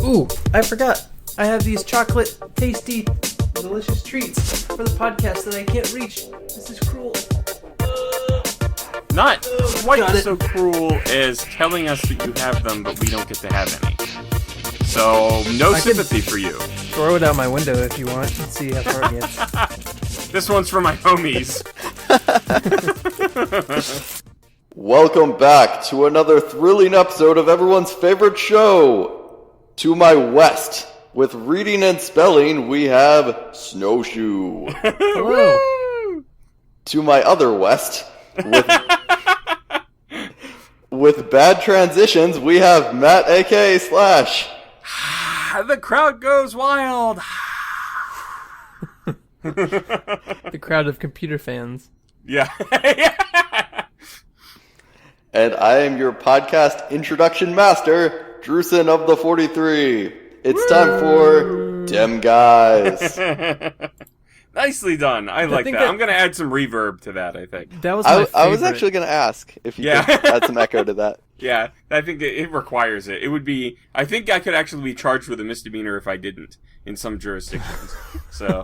Ooh, I forgot. I have these chocolate, tasty, delicious treats for the podcast that I can't reach. This is cruel. Not quite so cruel as telling us that you have them, but we don't get to have any. So, no sympathy for you. Throw it out my window if you want and see how far it gets. This one's for my homies. Welcome back to another thrilling episode of everyone's favorite show. To my west, with reading and spelling, we have Snowshoe. Hello. To my other west, with bad transitions, we have Matt, aka Slash. The crowd goes wild. The crowd of computer fans. Yeah. And I am your podcast introduction master, Drusen of the 43. It's time for Dem Guys. Nicely done. I like that. I'm going to add some reverb to that, I think. That was my favorite. I was actually going to ask if you could add some echo to that. Yeah, I think it requires it. It would be... I think I could actually be charged with a misdemeanor if I didn't, in some jurisdictions. So...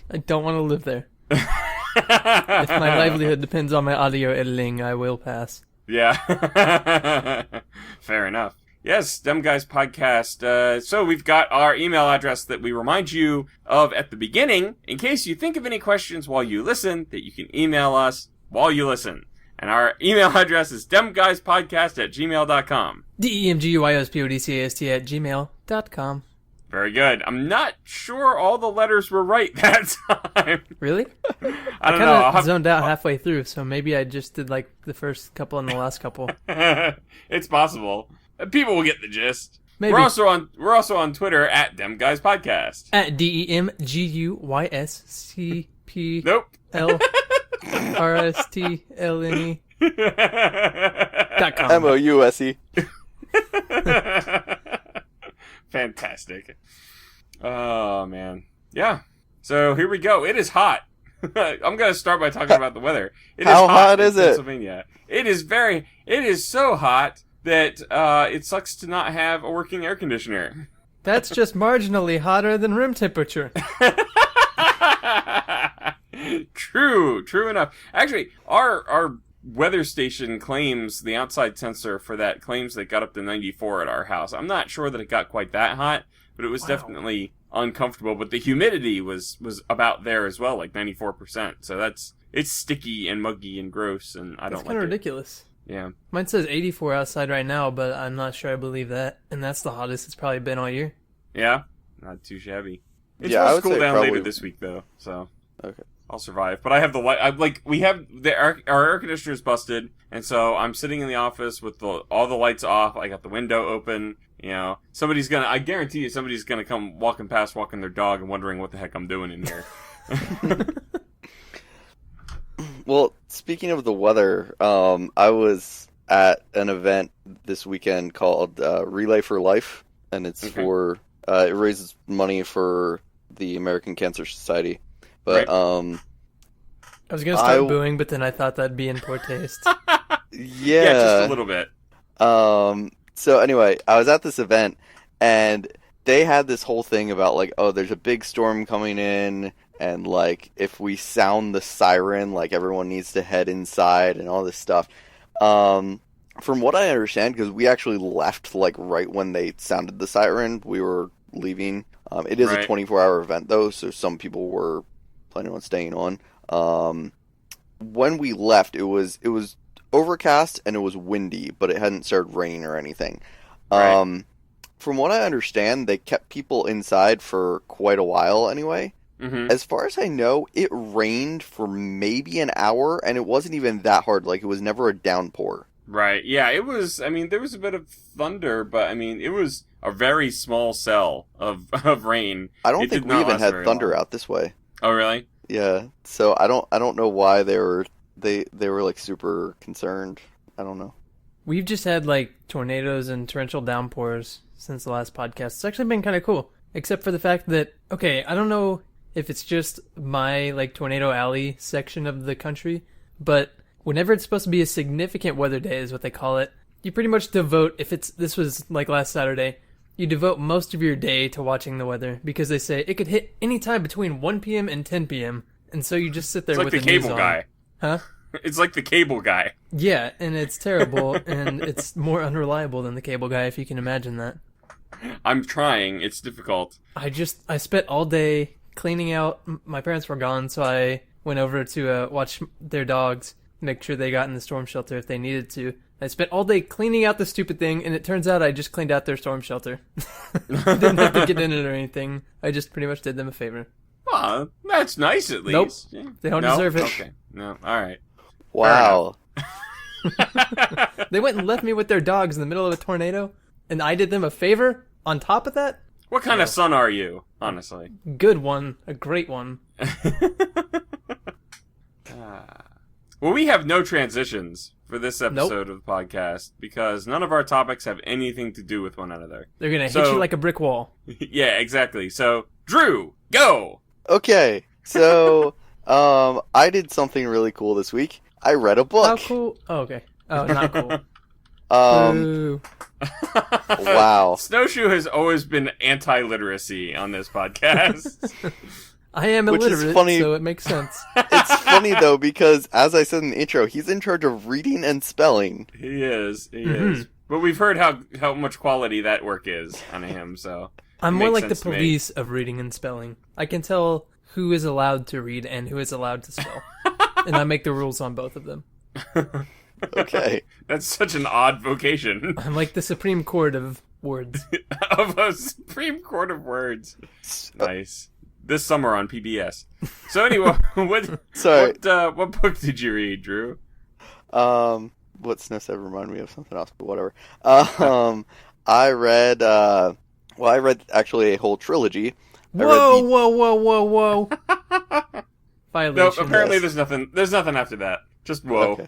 I don't want to live there. If my livelihood depends on my audio editing, I will pass. Yeah. Fair enough. Yes, Dem Guys Podcast. So we've got our email address that we remind you of at the beginning, in case you think of any questions while you listen, that you can email us while you listen. And our email address is demguyspodcast@gmail.com. demguyspodcast@gmail.com. Very good. I'm not sure all the letters were right that time. Really? I don't know. I kind of zoned out halfway through, so maybe I just did like the first couple and the last couple. It's possible. People will get the gist. Maybe. We're also on Twitter at demguyspodcast. At DEMGUYSCP. Nope. LRSTLNE. MOUSE. Fantastic. Oh, man. Yeah. So, here we go. It is hot. I'm going to start by talking about the weather. How hot is it? Pennsylvania. It is so hot that it sucks to not have a working air conditioner. That's just marginally hotter than room temperature. True enough. Actually, our weather station claims, the outside sensor for that claims that it got up to 94 at our house. I'm not sure that it got quite that hot, but it was definitely uncomfortable. But the humidity was about there as well, like 94%. So it's sticky and muggy and gross, and I don't like it. That's kind of ridiculous. Yeah. Mine says 84 outside right now, but I'm not sure I believe that. And that's the hottest it's probably been all year. Yeah? Not too shabby. It's I supposed would to cool say down probably... later this week, though, so... Okay. I'll survive. But I have the light. Our air conditioner's busted, and so I'm sitting in the office with all the lights off. I got the window open. You know, I guarantee you somebody's gonna come walking their dog and wondering what the heck I'm doing in here. Well, speaking of the weather, I was at an event this weekend called Relay for Life, and it's for it raises money for the American Cancer Society. But I was gonna start booing, but then I thought that'd be in poor taste. Yeah, just a little bit. So anyway, I was at this event, and they had this whole thing about like, oh, there's a big storm coming in, and like if we sound the siren, like everyone needs to head inside and all this stuff. From what I understand, because we actually left like right when they sounded the siren, we were leaving. It is a 24-hour event though, so some people were planning on staying on. When we left, it was overcast and it was windy, but it hadn't started raining or anything. From what I understand, they kept people inside for quite a while anyway. Mm-hmm. As far as I know, it rained for maybe an hour, and it wasn't even that hard. Like, it was never a downpour. Right. Yeah, it was, I mean, there was a bit of thunder, but I mean, it was a very small cell of rain. I don't think we even had thunder out this way. Oh, really? Yeah. So I don't know why they were like super concerned. I don't know. We've just had like tornadoes and torrential downpours since the last podcast. It's actually been kind of cool, except for the fact that, okay, I don't know if it's just my like Tornado Alley section of the country, but whenever it's supposed to be a significant weather day is what they call it, you pretty much devote, this was like last Saturday, you devote most of your day to watching the weather because they say it could hit any time between 1 p.m. and 10 p.m. And so you just sit there It's like with the the news cable on. guy. Huh? It's like the cable guy. Yeah, and it's terrible, and it's more unreliable than the cable guy, if you can imagine that. I'm trying. It's difficult. I spent all day cleaning out. My parents were gone, so I went over to watch their dogs, make sure they got in the storm shelter if they needed to. I spent all day cleaning out the stupid thing, and it turns out I just cleaned out their storm shelter. Didn't have to get in it or anything. I just pretty much did them a favor. Oh, that's nice at Nope. least. Yeah. They don't deserve it. Okay. No. All right. Wow. They went and left me with their dogs in the middle of a tornado, and I did them a favor on top of that? What kind of son are you, honestly? Good one. A great one. Well, we have no transitions for this episode of the podcast because none of our topics have anything to do with one another. They're going to hit you like a brick wall. Yeah, exactly. So, Drew, go! Okay, so I did something really cool this week. I read a book. How cool? Oh, okay. Oh, not cool. Wow. Snowshoe has always been anti-literacy on this podcast. I am Which is illiterate, funny. so it makes sense. It's funny, though, because as I said in the intro, he's in charge of reading and spelling. He is. But we've heard how much quality that work is on him, so... I'm more like the sense to me. police of reading and spelling. I can tell who is allowed to read and who is allowed to spell. And I make the rules on both of them. Okay. That's such an odd vocation. I'm like the Supreme Court of words. Of a Supreme Court of Words. Nice. This summer on PBS. So anyway, what book did you read, Drew? What Snow said reminded me of something else, but whatever. I read actually a whole trilogy. Whoa. Violation. No, apparently there's nothing after that. Just whoa. Okay.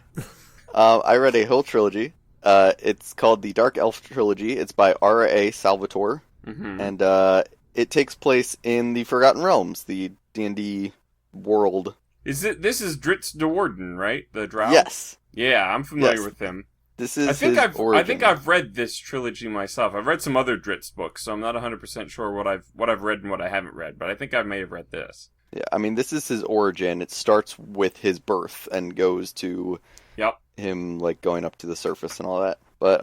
I read a whole trilogy. It's called the Dark Elf Trilogy. It's by R.A. Salvatore. Mm-hmm. And it takes place in the Forgotten Realms, the D&D world. This is Dritz de Warden, right? The drow? Yes. Yeah, I'm familiar Yes. with him. This is I think origin. I've read this trilogy myself. I've read some other Dritz books, so I'm not 100% sure what I've read and what I haven't read, but I think I may have read this. Yeah, I mean, this is his origin. It starts with his birth and goes to him, like, going up to the surface and all that. But,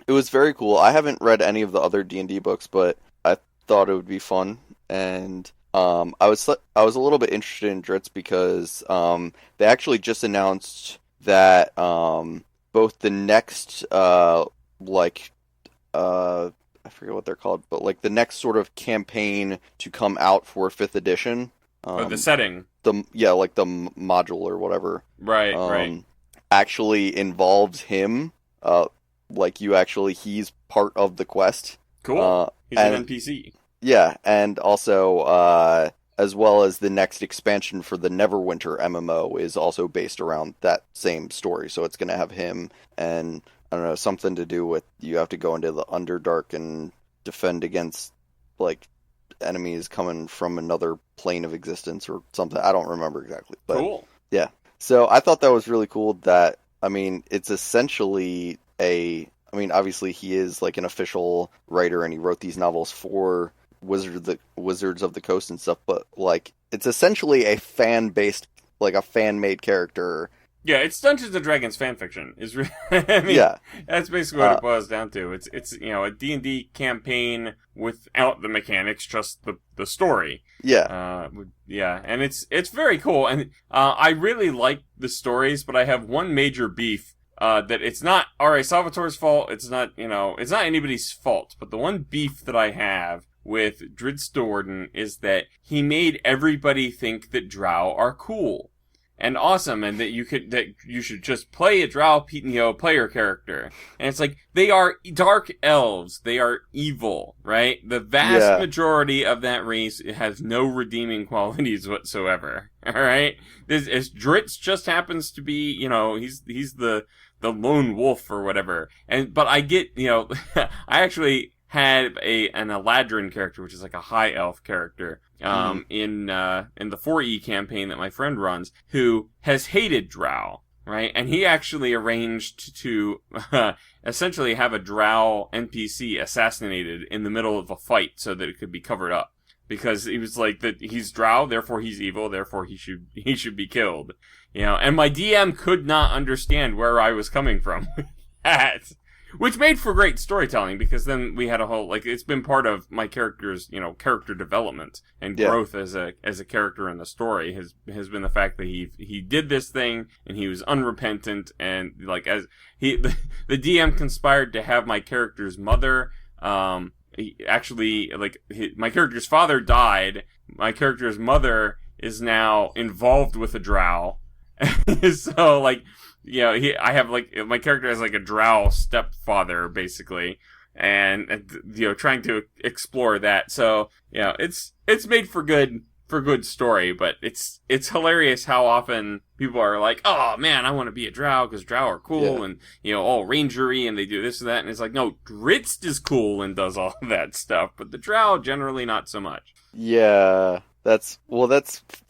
it was very cool. I haven't read any of the other D&D books, but I thought it would be fun. And, I was a little bit interested in Dritz because, they actually just announced that, both the next, I forget what they're called, but like the next sort of campaign to come out for 5th edition. The setting. The module or whatever. Right. Actually involves him. He's part of the quest. Cool. He's an NPC. Yeah, and also, as well as the next expansion for the Neverwinter MMO is also based around that same story. So it's going to have him and, I don't know, something to do with you have to go into the Underdark and defend against, like, enemies coming from another plane of existence or something. I don't remember exactly. But, cool. Yeah. So I thought that was really cool that, I mean, it's essentially obviously he is, like, an official writer and he wrote these novels for Wizards of the Coast and stuff, but, like, it's essentially a fan-based, like, a fan-made character. Yeah, it's Dungeons and Dragons fanfiction. That's basically what it boils down to. It's a D&D campaign without the mechanics, just the story. Yeah. And it's very cool. And I really like the stories, but I have one major beef. That it's not R.A. Salvatore's fault. It's not anybody's fault. But the one beef that I have with Dritz de Warden is that he made everybody think that drow are cool and awesome, and that you should just play a drow player character. And it's like, they are dark elves. They are evil, right? The vast majority of that race has no redeeming qualities whatsoever. All right, Dritz just happens to be, he's the lone wolf or whatever. But I get, I actually had an Eladrin character, which is like a high elf character, in the 4E campaign that my friend runs, who has hated drow. right? And he actually arranged to essentially have a Drow NPC assassinated in the middle of a fight so that it could be covered up. Because he was like that he's Drow, therefore he's evil, therefore he should be killed. You know, and my DM could not understand where I was coming from with that. Which made for great storytelling, because then we had a whole, like, it's been part of my character's, you know, character development and growth as a character in the story has been the fact that he did this thing and he was unrepentant, and like as the DM conspired to have my character's mother, he actually, like, my character's father died, my character's mother is now involved with a Drow. So, like, you know, I have, like, my character has, like, a Drow stepfather, basically, and, you know, trying to explore that. So, you know, it's made for good story, but it's hilarious how often people are like, oh, man, I want to be a Drow, because Drow are cool, and, you know, all rangery, and they do this and that, and it's like, no, Dritz is cool and does all that stuff, but the Drow, generally not so much. Yeah,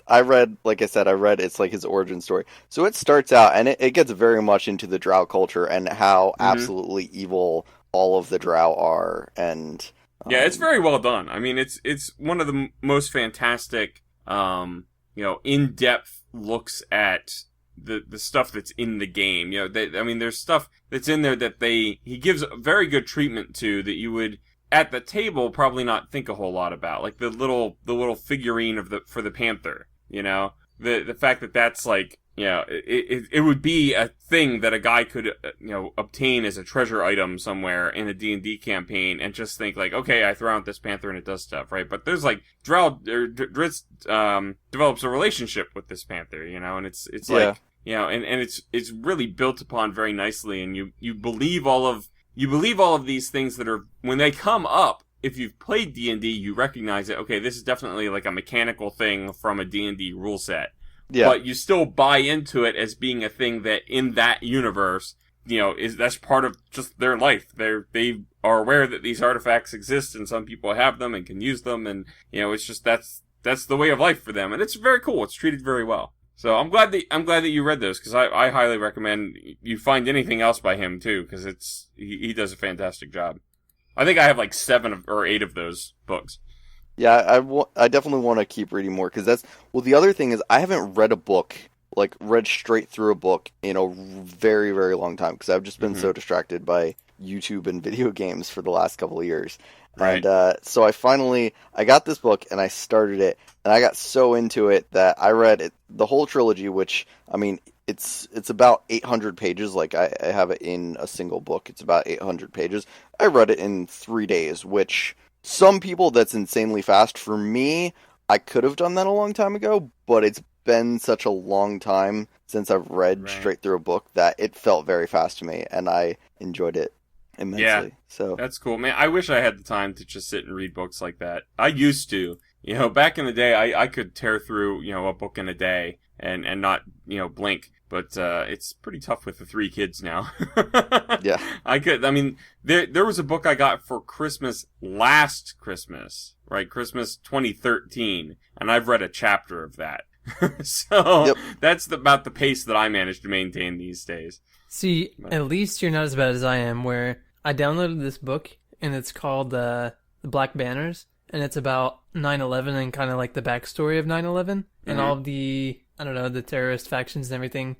I read it's like his origin story. So it starts out, and it gets very much into the Drow culture and how absolutely evil all of the Drow are, and... yeah, it's very well done. I mean, it's one of the most fantastic, you know, in-depth looks at the stuff that's in the game. You know, I mean, there's stuff that's in there that he gives very good treatment to that you would, at the table, probably not think a whole lot about. Like the little figurine for the Panther, you know? The fact that that's like, you know, it would be a thing that a guy could, you know, obtain as a treasure item somewhere in a D&D campaign and just think like, okay, I throw out this panther and it does stuff, right? But there's like, Dritz, develops a relationship with this panther, you know, and it's like, you know, and it's really built upon very nicely, and you believe all of these things that are, when they come up, if you've played D&D, you recognize it, okay, this is definitely like a mechanical thing from a D&D rule set. Yeah. But you still buy into it as being a thing that in that universe, you know, that's part of just their life. They are aware that these artifacts exist and some people have them and can use them, and, you know, it's just that's the way of life for them, and it's very cool. It's treated very well. So I'm glad that you read those, because I highly recommend you find anything else by him too, because he does a fantastic job. I think I have like 7 or 8 of those books. Yeah, I definitely want to keep reading more, because the other thing is I haven't read read straight through a book in a very, very long time, because I've just been so distracted by YouTube and video games for the last couple of years. Right. And so I got this book and I started it, and I got so into it that I read the whole trilogy, which, I mean, it's about 800 pages. Like, I have it in a single book. It's about 800 pages. I read it in 3 days, which... some people, that's insanely fast. For me, I could have done that a long time ago, but it's been such a long time since I've read straight through a book that it felt very fast to me, and I enjoyed it immensely. Yeah, so that's cool, man. I wish I had the time to just sit and read books like that. I used to. You know, back in the day, I could tear through, you know, a book in a day and not, you know, blink. But it's pretty tough with the 3 kids now. Yeah. I mean, there was a book I got for Christmas last Christmas, right? Christmas 2013. And I've read a chapter of that. So that's about the pace that I manage to maintain these days. See, at least you're not as bad as I am, where I downloaded this book, and it's called The Black Banners. And it's about 9/11 and kind of like the backstory of 9/11 and all of the, I don't know, the terrorist factions and everything.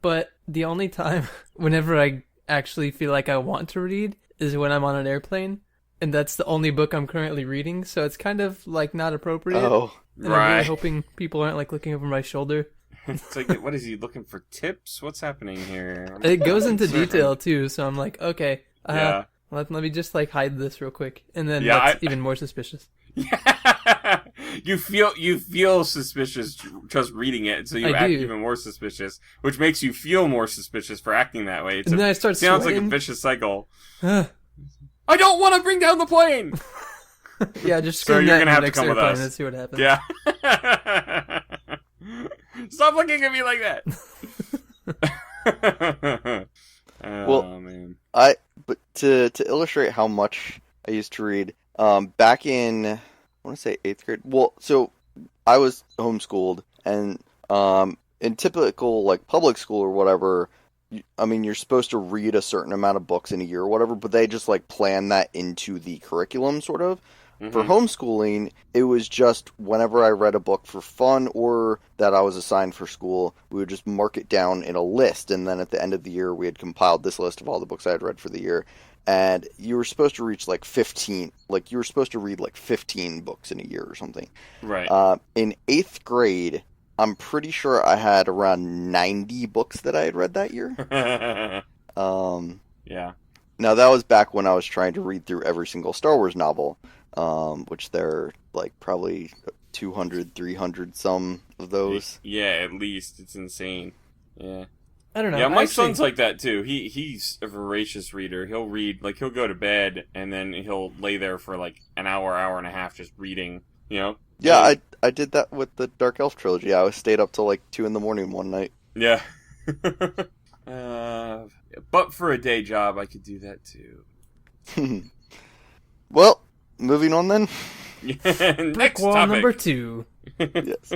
But the only time whenever I actually feel like I want to read is when I'm on an airplane. And that's the only book I'm currently reading. So it's kind of like not appropriate. Oh, and I'm really hoping people aren't like looking over my shoulder. It's like, what is he looking for tips? What's happening here? It goes into detail too. So I'm like, okay, let me just like hide this real quick. And then that's even more suspicious. Yeah. You feel suspicious just reading it, so you act even more suspicious, which makes you feel more suspicious for acting that way. And then I start sounds sweating. like a vicious cycle. I don't want to bring down the plane! Yeah, just so you're going to have to come with us. And see what happens. Yeah. Stop looking at me like that! Well, man. But to illustrate how much I used to read, back in, I want to say 8th grade. Well, so I was homeschooled, and in typical like public school or whatever, I mean, you're supposed to read a certain amount of books in a year or whatever, but they just like plan that into the curriculum, sort of. For homeschooling, it was just whenever I read a book for fun or that I was assigned for school, we would just mark it down in a list, and then at the end of the year, we had compiled this list of all the books I had read for the year, and you were supposed to reach like 15, like you were supposed to read like 15 books in a year or something. Right. In 8th grade, I'm pretty sure I had around 90 books that I had read that year. Yeah. Now, that was back when I was trying to read through every single Star Wars novel, which there are like probably 200, 300 some of those. Yeah, at least. It's insane. Yeah. I don't know. Yeah, my son's like that too. He's a voracious reader. He'll read, like, he'll go to bed and then he'll lay there for like an hour, hour and a half just reading, you know? Yeah, I did that with the Dark Elf trilogy. I stayed up till like 2 a.m. one night. Yeah. But for a day job, I could do that too. Well, moving on then. Next wall topic. number 2. Yes.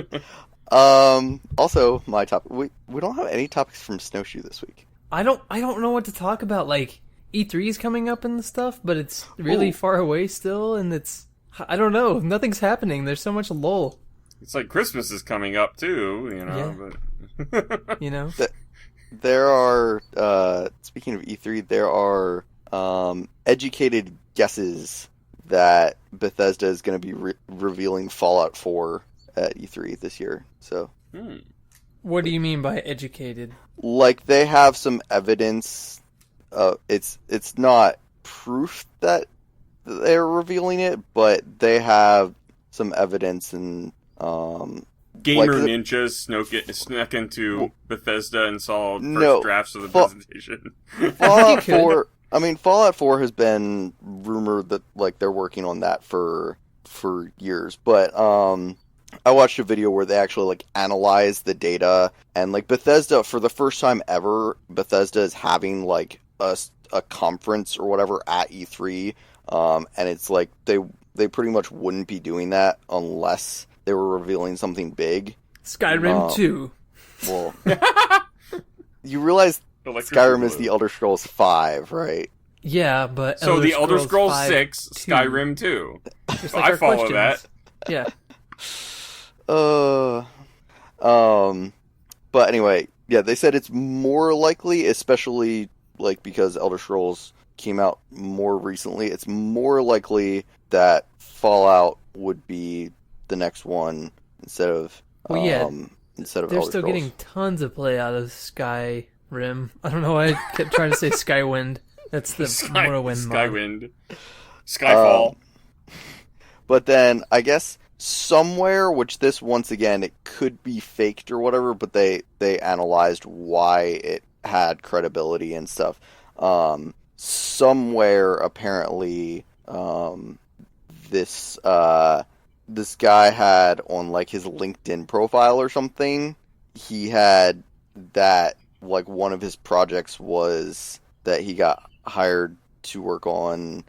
Also, my topic. We don't have any topics from Snowshoe this week. I don't know what to talk about. Like, E3 is coming up and stuff, but it's really far away still, and I don't know. Nothing's happening. There's so much lull. It's like Christmas is coming up too, you know. Yeah. But You know? There are, speaking of E3, there are educated guesses that Bethesda is going to be revealing Fallout 4 at E3 this year. So, What do you mean by educated? like, they have some evidence. It's not proof that they're revealing it, but they have some evidence and Gamer like, ninjas snuck into Bethesda and saw first drafts of the presentation. Fallout 4. I mean, Fallout 4 has been rumored that like they're working on that for years, but I watched a video where they actually like analyzed the data, and like Bethesda, for the first time ever, Bethesda is having like a conference or whatever at E3, and it's like they pretty much wouldn't be doing that unless they were revealing something big. Skyrim 2. Well, you realize Skyrim is the Elder Scrolls 5, right? Yeah, but So the Elder Scrolls 5, 6, 2. Skyrim 2. Just like I our follow questions. that. Yeah. But anyway, yeah, they said it's more likely, especially like because Elder Scrolls came out more recently, it's more likely that Fallout would be the next one instead of Well, yeah. instead of They're Elder still Scrolls. getting tons of play out of Skyrim. I don't know why I kept trying to say Skywind. That's the Morrowind mod. Skywind. Skyfall. But then, I guess, somewhere, which this, once again, it could be faked or whatever, but they analyzed why it had credibility and stuff. Somewhere, apparently, this guy had on, like, his LinkedIn profile or something, he had that, like, one of his projects was that he got hired to work on,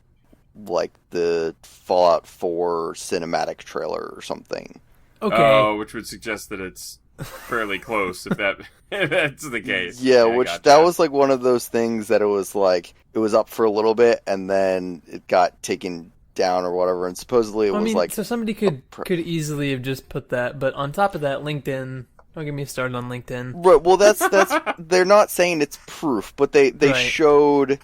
like, the Fallout 4 cinematic trailer or something. Okay. Oh, which would suggest that it's fairly close, if that's the case. Yeah, I which gotcha. that was like one of those things that it was like it was up for a little bit and then it got taken down or whatever, and supposedly it was like so somebody could easily have just put that, but on top of that, LinkedIn. Don't get me started on LinkedIn. right. Well, that's they're not saying it's proof, but they Right. showed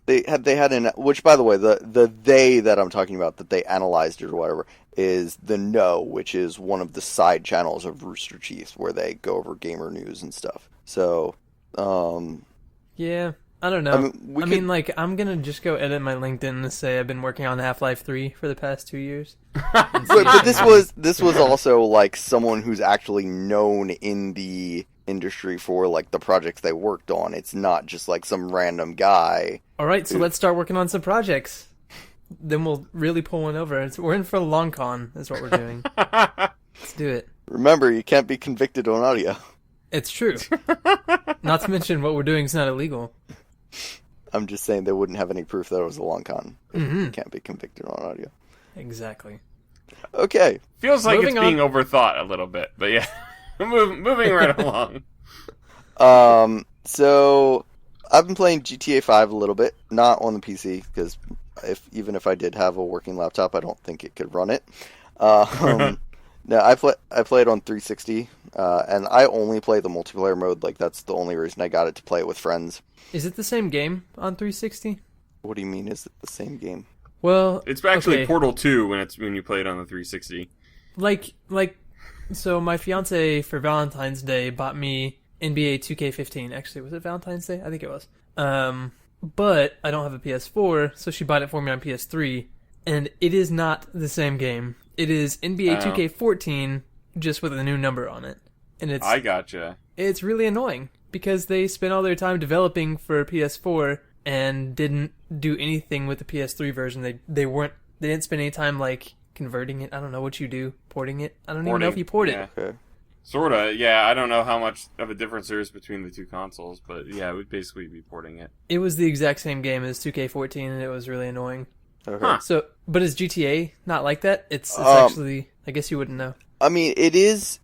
they had an, which by the way the they that I'm talking about that they analyzed it or whatever is the No, which is one of the side channels of Rooster Teeth where they go over gamer news and stuff. So, Yeah, I don't know. I mean, like, I'm gonna just go edit my LinkedIn to say I've been working on Half-Life 3 for the past 2 years. but this was also like someone who's actually known in the industry for like the projects they worked on. It's not just like some random guy. All right, so let's start working on some projects. Then we'll really pull one over. We're in for a long con, is what we're doing. Let's do it. Remember, you can't be convicted on audio. It's true. Not to mention what we're doing is not illegal. I'm just saying they wouldn't have any proof that it was a long con. Mm-hmm. You can't be convicted on audio. Exactly. Okay. Feels like Moving it's being overthought a little bit, but yeah. Moving right along. So I've been playing GTA 5 a little bit, not on the PC, because even if I did have a working laptop, I don't think it could run it. No, I played on 360, and I only play the multiplayer mode. Like, that's the only reason I got it, to play it with friends. Is it the same game on 360? What do you mean? Is it the same game? Well, it's actually okay. Portal 2 when you play it on the 360. So my fiance for Valentine's Day bought me NBA 2K15. Actually, was it Valentine's Day? I think it was. But I don't have a PS4, so she bought it for me on PS3, and it is not the same game. It is NBA 2K14, just with a new number on it. And I gotcha. It's really annoying, because they spent all their time developing for PS4 and didn't do anything with the PS3 version. They didn't spend any time, like, converting it. I don't know what you do. Porting it? I don't even know if you port it. Okay. Sorta, yeah. I don't know how much of a difference there is between the two consoles, but yeah, it would basically be porting it. It was the exact same game as 2K14, and it was really annoying. Okay. Huh. So, but is GTA not like that? It's actually, I guess you wouldn't know. I mean, it is,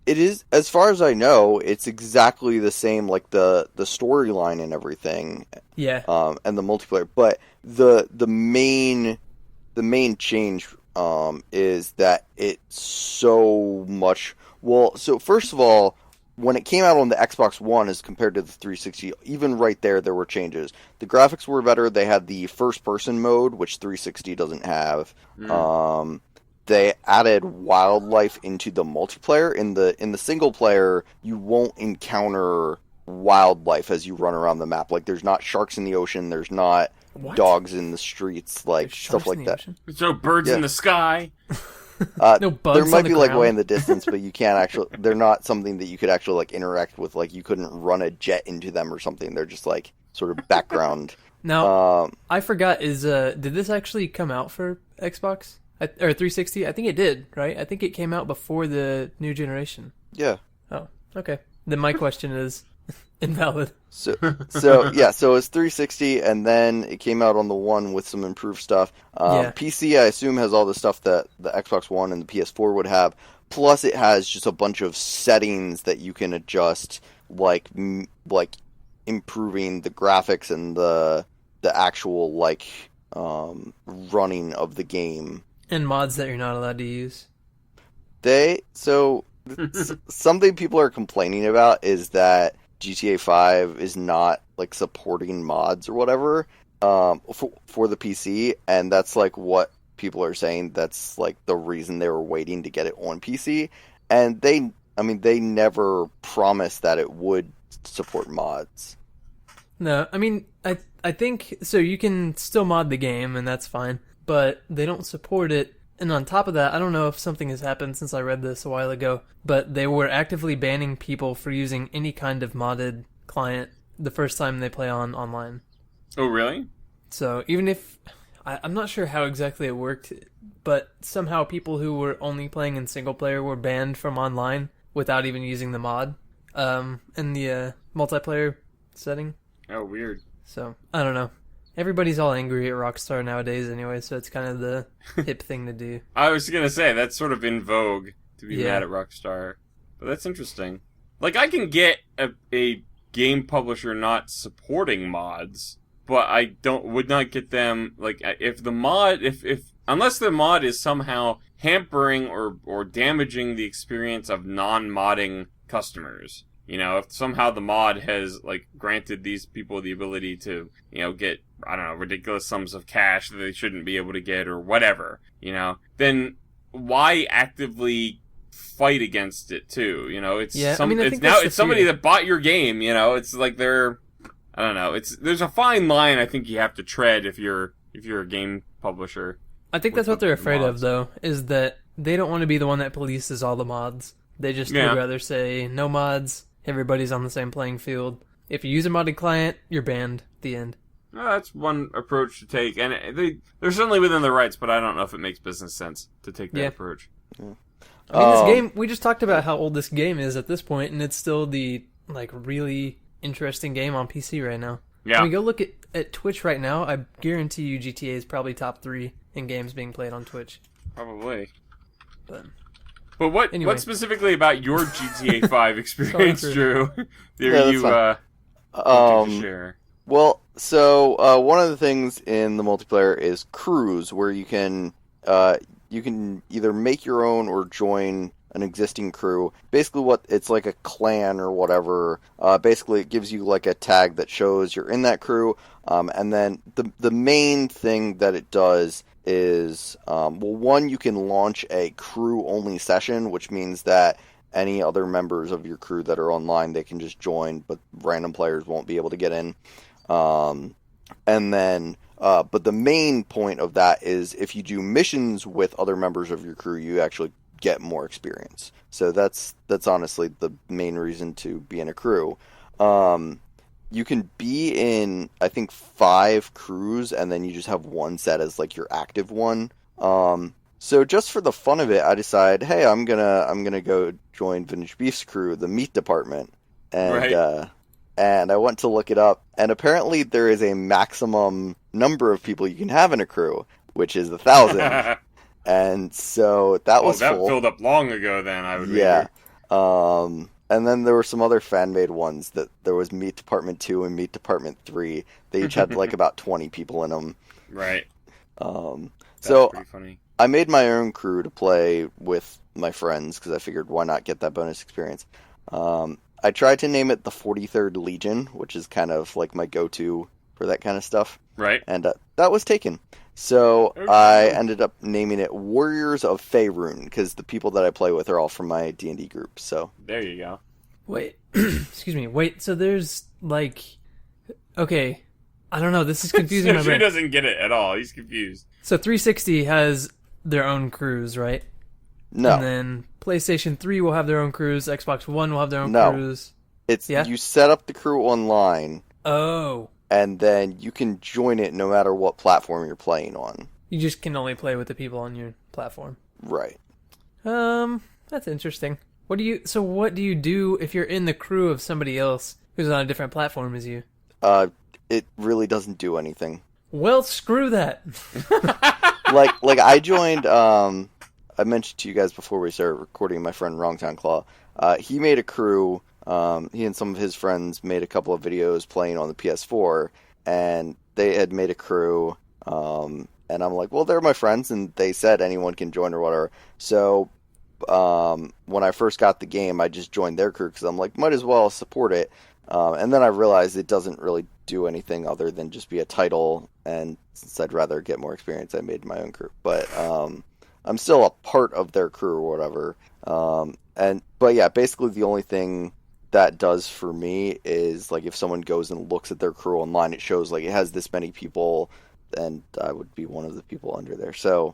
as far as I know, it's exactly the same, like, the storyline and everything. Yeah. And the multiplayer. But the main change, is that it's so much... Well, so first of all, when it came out on the Xbox One as compared to the 360, even right there were changes. The graphics were better. They had the first-person mode, which 360 doesn't have. They added wildlife into the multiplayer. In the single player, you won't encounter wildlife as you run around the map. Like, there's not sharks in the ocean. There's not dogs in the streets, like There's stuff like that. ocean? There's no birds in the sky. No bugs there might on the be like ground? way in the distance, but you can't actually. They're not something that you could actually like interact with. Like, you couldn't run a jet into them or something. They're just like sort of background. Now, I forgot. Did this actually come out for Xbox or 360? I think it did, right? I think it came out before the new generation. Yeah. Oh, okay. Then my question is invalid. So yeah, so it's 360, and then it came out on the One with some improved stuff. PC, I assume, has all the stuff that the Xbox One and the PS4 would have. Plus, it has just a bunch of settings that you can adjust, like improving the graphics and the actual like running of the game. And mods that you're not allowed to use. Something people are complaining about is that GTA 5 is not like supporting mods or whatever for the PC, and that's like what people are saying. That's like the reason they were waiting to get it on PC, and they never promised that it would support mods. No, I mean, I think so. You can still mod the game, and that's fine, but they don't support it. And on top of that, I don't know if something has happened since I read this a while ago, but they were actively banning people for using any kind of modded client the first time they play online. Oh, really? So even if... I'm not sure how exactly it worked, but somehow people who were only playing in single player were banned from online without even using the mod in the multiplayer setting. Oh, weird. So, I don't know. Everybody's all angry at Rockstar nowadays anyway, so it's kind of the hip thing to do. I was gonna say, that's sort of in vogue to be Yeah. mad at Rockstar. But that's interesting. Like, I can get a game publisher not supporting mods, but I would not get them, like, if the mod, unless the mod is somehow hampering or damaging the experience of non-modding customers. You know, if somehow the mod has, like, granted these people the ability to, you know, get, I don't know, ridiculous sums of cash that they shouldn't be able to get or whatever, you know, then why actively fight against it too? You know, it's it's somebody that bought your game, you know, it's like I don't know, there's a fine line I think you have to tread if you're a game publisher. I think that's what they're afraid of, though, is that they don't want to be the one that polices all the mods. They just would rather say, no mods, everybody's on the same playing field. If you use a modded client, you're banned. The end. Well, that's one approach to take, and they're certainly within their rights, but I don't know if it makes business sense to take that approach. Yeah. I mean, this game, we just talked about how old this game is at this point, and it's still the, like, really interesting game on PC right now. Yeah. I mean, go look at Twitch right now. I guarantee you GTA is probably top 3 in games being played on Twitch. Probably. But But what Anyway. what specifically about your GTA 5 experience, Sorry, Drew? Yeah, you that's wanted to share? Well, so one of the things in the multiplayer is crews, where you can either make your own or join an existing crew. Basically, what it's like a clan or whatever. Basically, it gives you like a tag that shows you're in that crew. And then the main thing that it does is, one, you can launch a crew only session, which means that any other members of your crew that are online, they can just join, but random players won't be able to get in. And then, but the main point of that is if you do missions with other members of your crew, you actually get more experience. So that's honestly the main reason to be in a crew. You can be in, I think, 5 crews, and then you just have one set as like your active one. So just for the fun of it, I decided, hey, I'm gonna go join Vintage Beef's crew, the meat department, and Right. and I went to look it up, and apparently there is a maximum number of people you can have in a crew, which is 1,000. And so that was that full. filled up long ago. Then I would. Yeah. Wager. And then there were some other fan-made ones that there was Meat Department 2 and Meat Department 3. They each had like about 20 people in them. Right. That's So pretty funny. I made my own crew to play with my friends because I figured why not get that bonus experience. I tried to name it the 43rd Legion, which is kind of like my go-to for that kind of stuff. Right. And that was taken. So Okay. I ended up naming it Warriors of Faerun because the people that I play with are all from my D&D group. So There you go. Wait, excuse me. Wait, so there's like, okay, I don't know. This is confusing my She brain. doesn't get it at all. He's confused. So 360 has their own crews, right? no, And then PlayStation 3 will have their own crews. Xbox One will have their own No. crews. it's Yeah? you set up the crew online Oh, and then you can join it no matter what platform you're playing on. you just can only play with the people on your platform. Right. That's interesting. What do you do if you're in the crew of somebody else who's on a different platform as you? It really doesn't do anything. Well, screw that. like I joined. I mentioned to you guys before we started recording. My friend Wrongtown Claw. He made a crew. He and some of his friends made a couple of videos playing on the PS4, and they had made a crew. And I'm like, well, they're my friends, and they said anyone can join or whatever. So, when I first got the game, I just joined their crew because I'm like, might as well support it. And then I realized it doesn't really do anything other than just be a title. And since I'd rather get more experience, I made my own crew. But I'm still a part of their crew or whatever. But yeah, basically the only thing that does for me is like if someone goes and looks at their crew online, it shows like it has this many people, and I would be one of the people under there. So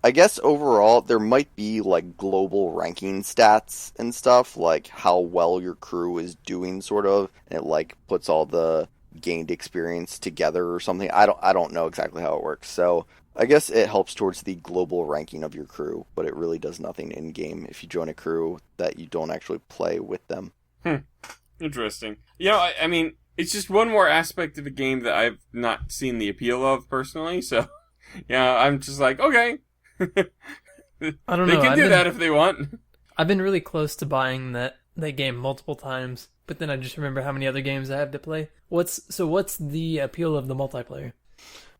I guess overall there might be like global ranking stats and stuff, like how well your crew is doing, sort of, and it like puts all the gained experience together or something. I don't know exactly how it works. So I guess it helps towards the global ranking of your crew, but it really does nothing in game if you join a crew that you don't actually play with them. Interesting. I mean, it's just one more aspect of the game that I've not seen the appeal of personally. So, yeah, I'm just like, okay. I don't They know. can do that if they want. I've been really close to buying that game multiple times, but then I just remember how many other games I have to play. What's the appeal of the multiplayer?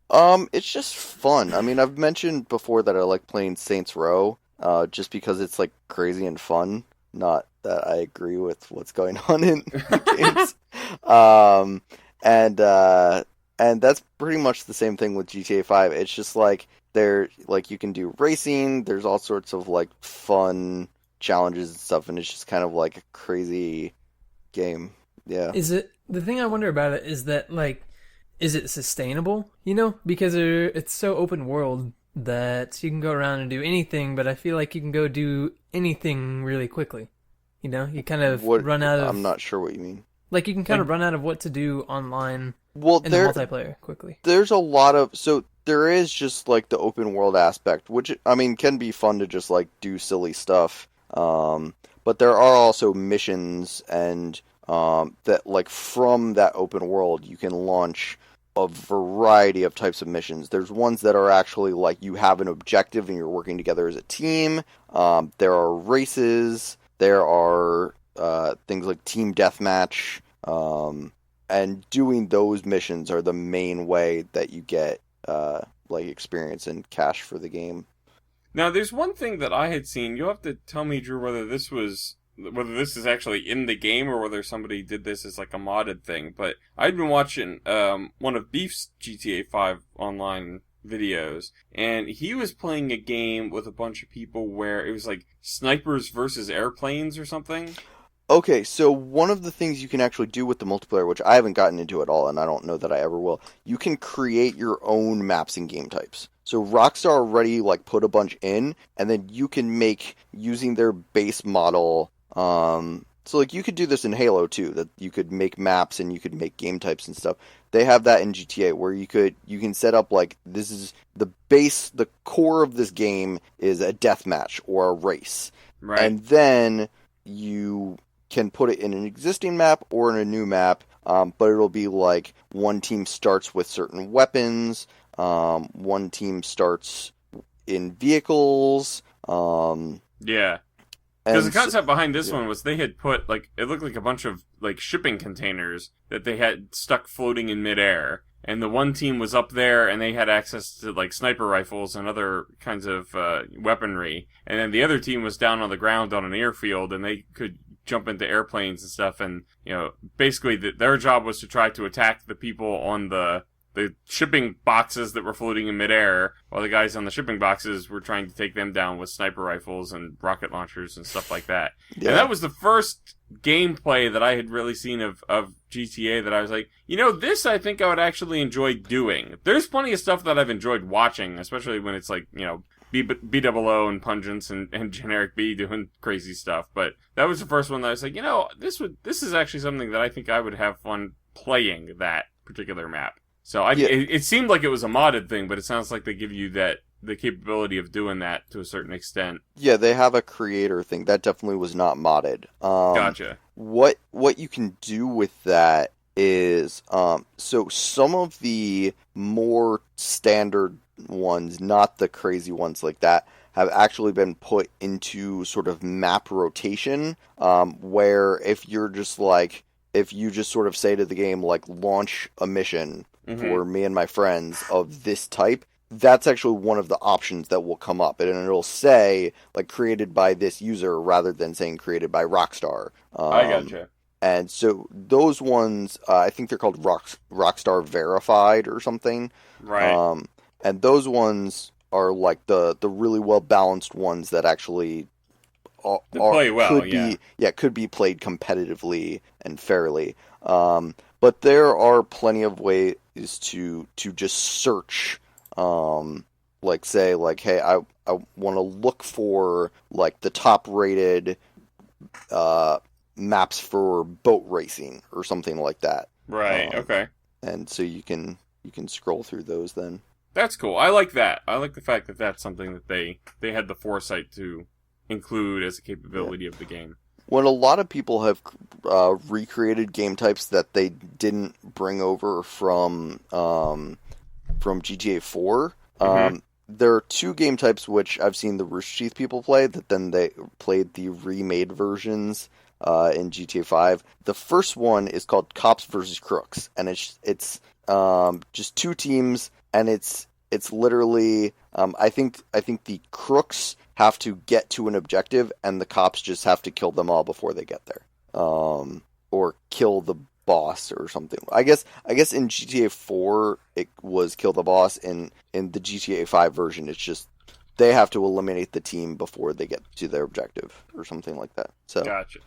It's just fun. I mean, I've mentioned before that I like playing Saints Row, just because it's like crazy and fun. Not that I agree with what's going on in the games. And that's pretty much the same thing with GTA 5. It's just like you can do racing. There's all sorts of like fun challenges and stuff, and it's just kind of like a crazy game. Yeah. The thing I wonder about it is that, like, is it sustainable? Because it's so open world that you can go around and do anything, but I feel like you can go do anything really quickly. You kind of run out of... I'm not sure what you mean. Like, you can kind of run out of what to do online in the multiplayer quickly. There's a lot of... So there is just, like, the open world aspect, which, I mean, can be fun to just, like, do silly stuff. But there are also missions and... that, like, from that open world, you can launch a variety of types of missions. There's ones that are actually like you have an objective and you're working together as a team. There are races. There are things like team deathmatch. And doing those missions are the main way that you get like experience and cash for the game. Now, there's one thing that I had seen. You'll have to tell me, Drew, whether this is actually in the game or whether somebody did this as like a modded thing. But I'd been watching one of Beef's GTA 5 online videos, and he was playing a game with a bunch of people where it was like snipers versus airplanes or something. Okay, so one of the things you can actually do with the multiplayer, which I haven't gotten into at all, and I don't know that I ever will, you can create your own maps and game types. So Rockstar already like put a bunch in, and then you can make, using their base model, so like you could do this in Halo too, that you could make maps and you could make game types and stuff. They have that in GTA where you can set up like, this is the base, the core of this game is a deathmatch or a race. Right. And then you can put it in an existing map or in a new map, but it'll be like one team starts with certain weapons, one team starts in vehicles. Yeah. Because the concept behind this one was they had put, like, it looked like a bunch of, like, shipping containers that they had stuck floating in midair. And the one team was up there, and they had access to, like, sniper rifles and other kinds of weaponry. And then the other team was down on the ground on an airfield, and they could jump into airplanes and stuff. And, you know, basically their job was to try to attack the people on the shipping boxes that were floating in midair, while the guys on the shipping boxes were trying to take them down with sniper rifles and rocket launchers and stuff like that. Yeah. And that was the first gameplay that I had really seen of GTA that I was like, you know, this I think I would actually enjoy doing. There's plenty of stuff that I've enjoyed watching, especially when it's like, you know, B-double-O and Pungence and Generic B doing crazy stuff. But that was the first one that I was like, you know, this is actually something that I think I would have fun playing, that particular map. So it seemed like it was a modded thing, but it sounds like they give you the capability of doing that to a certain extent. Yeah, they have a creator thing. That definitely was not modded. Gotcha. What you can do with that is, so some of the more standard ones, not the crazy ones like that, have actually been put into sort of map rotation, where if you just sort of say to the game, like, launch a mission for me and my friends of this type, that's actually one of the options that will come up. And it'll say, like, created by this user rather than saying created by Rockstar. I gotcha. And so those ones, I think they're called Rockstar Verified or something. Right. And those ones are like the really well-balanced ones that actually play well, could be played competitively and fairly. But there are plenty of ways to just search, like say, like, hey, I want to look for like the top rated maps for boat racing or something like that. Right. Okay. And so you can scroll through those then. That's cool. I like that. I like the fact that that's something that they had the foresight to include as a capability of the game. When a lot of people have recreated game types that they didn't bring over from GTA 4, there are two game types which I've seen the Rooster Teeth people play, that then they played the remade versions in GTA 5. The first one is called Cops versus Crooks, and it's just two teams, and it's literally I think the crooks have to get to an objective, and the cops just have to kill them all before they get there, or kill the boss or something. I guess in GTA 4 it was kill the boss. In the GTA 5 version, it's just they have to eliminate the team before they get to their objective or something like that. So gotcha.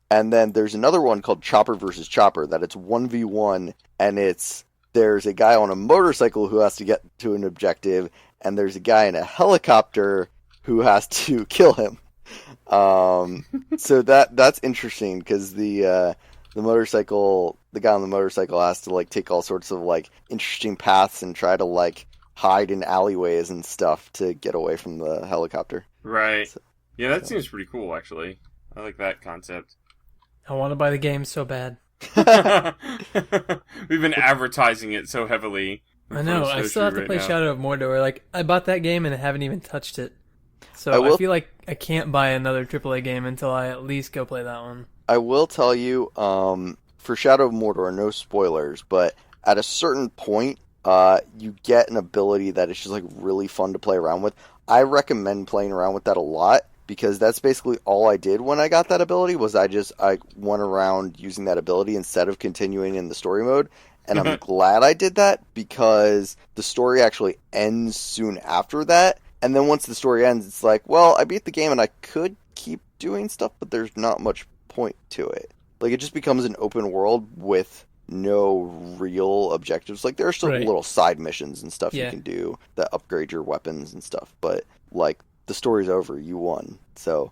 And then there's another one called Chopper versus Chopper, that it's 1v1, and there's a guy on a motorcycle who has to get to an objective, and there's a guy in a helicopter who has to kill him. So that's interesting, because the guy on the motorcycle has to like take all sorts of like interesting paths and try to like hide in alleyways and stuff to get away from the helicopter. Right. So, yeah, that seems pretty cool, actually. I like that concept. I want to buy the game so bad. We've been advertising it so heavily. I know. I still have to play Shadow of Mordor. Like, I bought that game and I haven't even touched it. So I feel like I can't buy another AAA game until I at least go play that one. I will tell you, for Shadow of Mordor, no spoilers, but at a certain point, you get an ability that is just like really fun to play around with. I recommend playing around with that a lot because that's basically all I did when I got that ability was I went around using that ability instead of continuing in the story mode. And I'm glad I did that because the story actually ends soon after that. And then once the story ends, it's like, well, I beat the game and I could keep doing stuff, but there's not much point to it. Like, it just becomes an open world with no real objectives. Like, there are still little side missions and stuff you can do that upgrade your weapons and stuff. But, like, the story's over. You won. So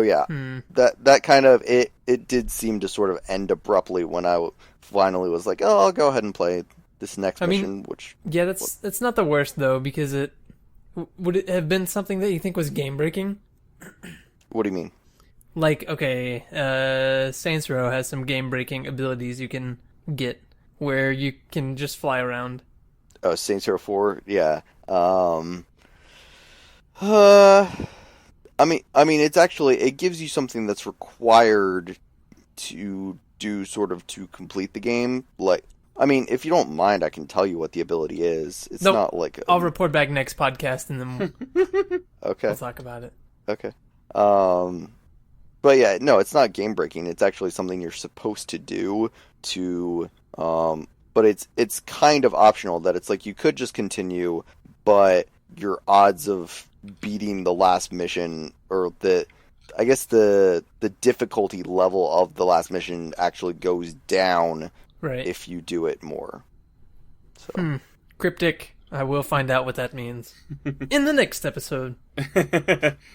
yeah, that kind of, it did seem to sort of end abruptly when I finally was like, oh, I'll go ahead and play this next mission, which... Yeah, that's not the worst, though, because would it have been something that you think was game-breaking? What do you mean? Like, okay, Saints Row has some game-breaking abilities you can get, where you can just fly around. Oh, Saints Row 4? Yeah. I mean, it's actually, it gives you something that's required to do sort of to complete the game. Like, I mean, if you don't mind, I can tell you what the ability is. It's not like... I'll report back next podcast and then we'll talk about it. Okay. But yeah, no, it's not game breaking. It's actually something you're supposed to do to, but it's kind of optional that it's like you could just continue, but your odds of beating the last mission or the difficulty level of the last mission actually goes down if you do it more. So cryptic. I will find out what that means in the next episode.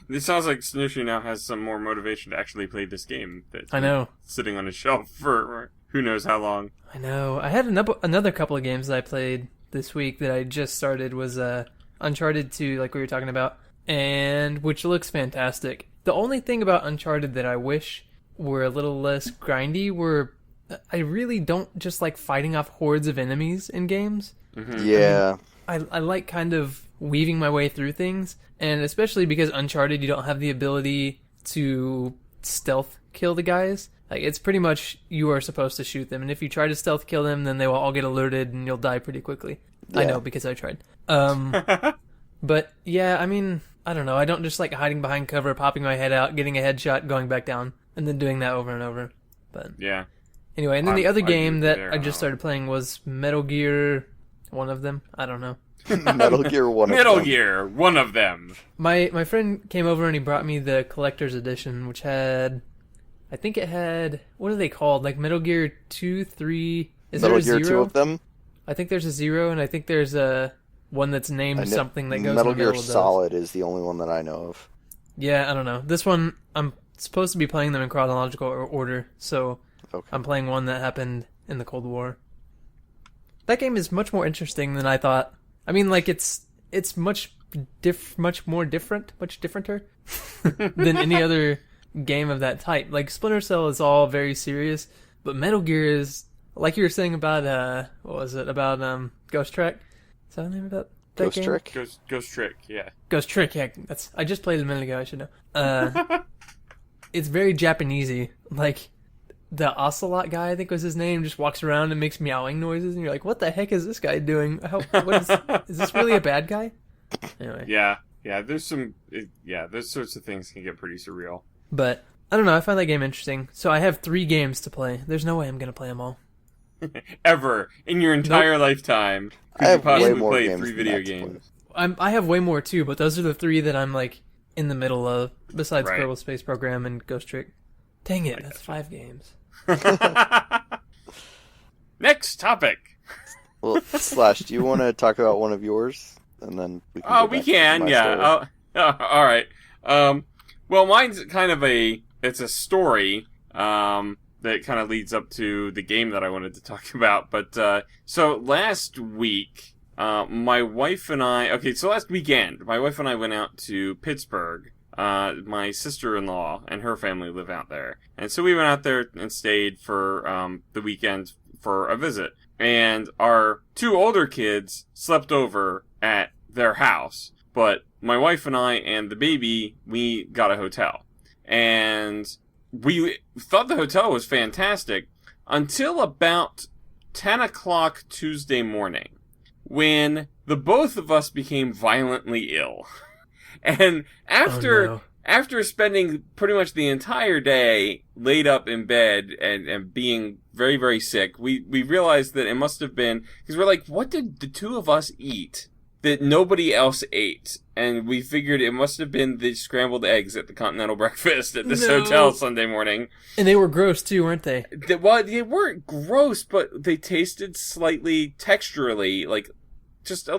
This sounds like Snushy now has some more motivation to actually play this game. That's I know. Sitting on a shelf for who knows how long. I know. I had another couple of games that I played this week that I just started was Uncharted 2, like we were talking about, and which looks fantastic. The only thing about Uncharted that I wish were a little less grindy were I really don't just like fighting off hordes of enemies in games. Mm-hmm. Yeah. I like kind of weaving my way through things, and especially because Uncharted, you don't have the ability to stealth kill the guys. Like, it's pretty much you are supposed to shoot them, and if you try to stealth kill them, then they will all get alerted and you'll die pretty quickly. Yeah. I know, because I tried. But yeah, I mean, I don't know. I don't just like hiding behind cover, popping my head out, getting a headshot, going back down, and then doing that over and over. But yeah. Anyway, and then the other game that I just started playing was Metal Gear... One of them? I don't know. Metal Gear, one of them. Metal Gear, one of them. My friend came over and he brought me the collector's edition, which had... I think it had... What are they called? Like Metal Gear 2, 3... Is Metal there a Gear 0? 2 of them? I think there's a 0, and I think there's a one that's named something that goes Metal in the middle Gear of those. Solid is the only one that I know of. Yeah, I don't know. This one, I'm supposed to be playing them in chronological order, so I'm playing one that happened in the Cold War. That game is much more interesting than I thought. I mean, like, it's much more differenter than any other game of that type. Like, Splinter Cell is all very serious, but Metal Gear is, like you were saying about, what was it, about Ghost Trick? Is that the name of that Ghost game? Trick? Ghost Trick, yeah. Ghost Trick, yeah. I just played it a minute ago, I should know. It's very Japanesey. Like, the Ocelot guy, I think was his name, just walks around and makes meowing noises, and you're like, what the heck is this guy doing? Is this really a bad guy? Anyway. Yeah, there's those sorts of things can get pretty surreal. But, I don't know, I find that game interesting. So I have 3 games to play. There's no way I'm going to play them all. Ever, in your entire lifetime, could you possibly play 3 video games? I have way more too, but those are the 3 that I'm like in the middle of, besides Kerbal Space Program and Ghost Trick. Dang it, that's 5 games. Next topic. Well, Slash, do you want to talk about one of yours? And then we can we can, yeah. All right. Well, mine's kind of it's a story that kind of leads up to the game that I wanted to talk about. But so last week, my wife and I... Okay, so last weekend, my wife and I went out to Pittsburgh My sister-in-law and her family live out there. And so we went out there and stayed for the weekend for a visit. And our 2 older kids slept over at their house. But my wife and I and the baby, we got a hotel. And we thought the hotel was fantastic until about 10 o'clock Tuesday morning, when the both of us became violently ill. And after spending pretty much the entire day laid up in bed and being very, very sick, we realized that it must have been, because we're like, what did the 2 of us eat that nobody else ate? And we figured it must have been the scrambled eggs at the continental breakfast at this hotel Sunday morning. And they were gross too, weren't they? Well, they weren't gross, but they tasted slightly texturally, like just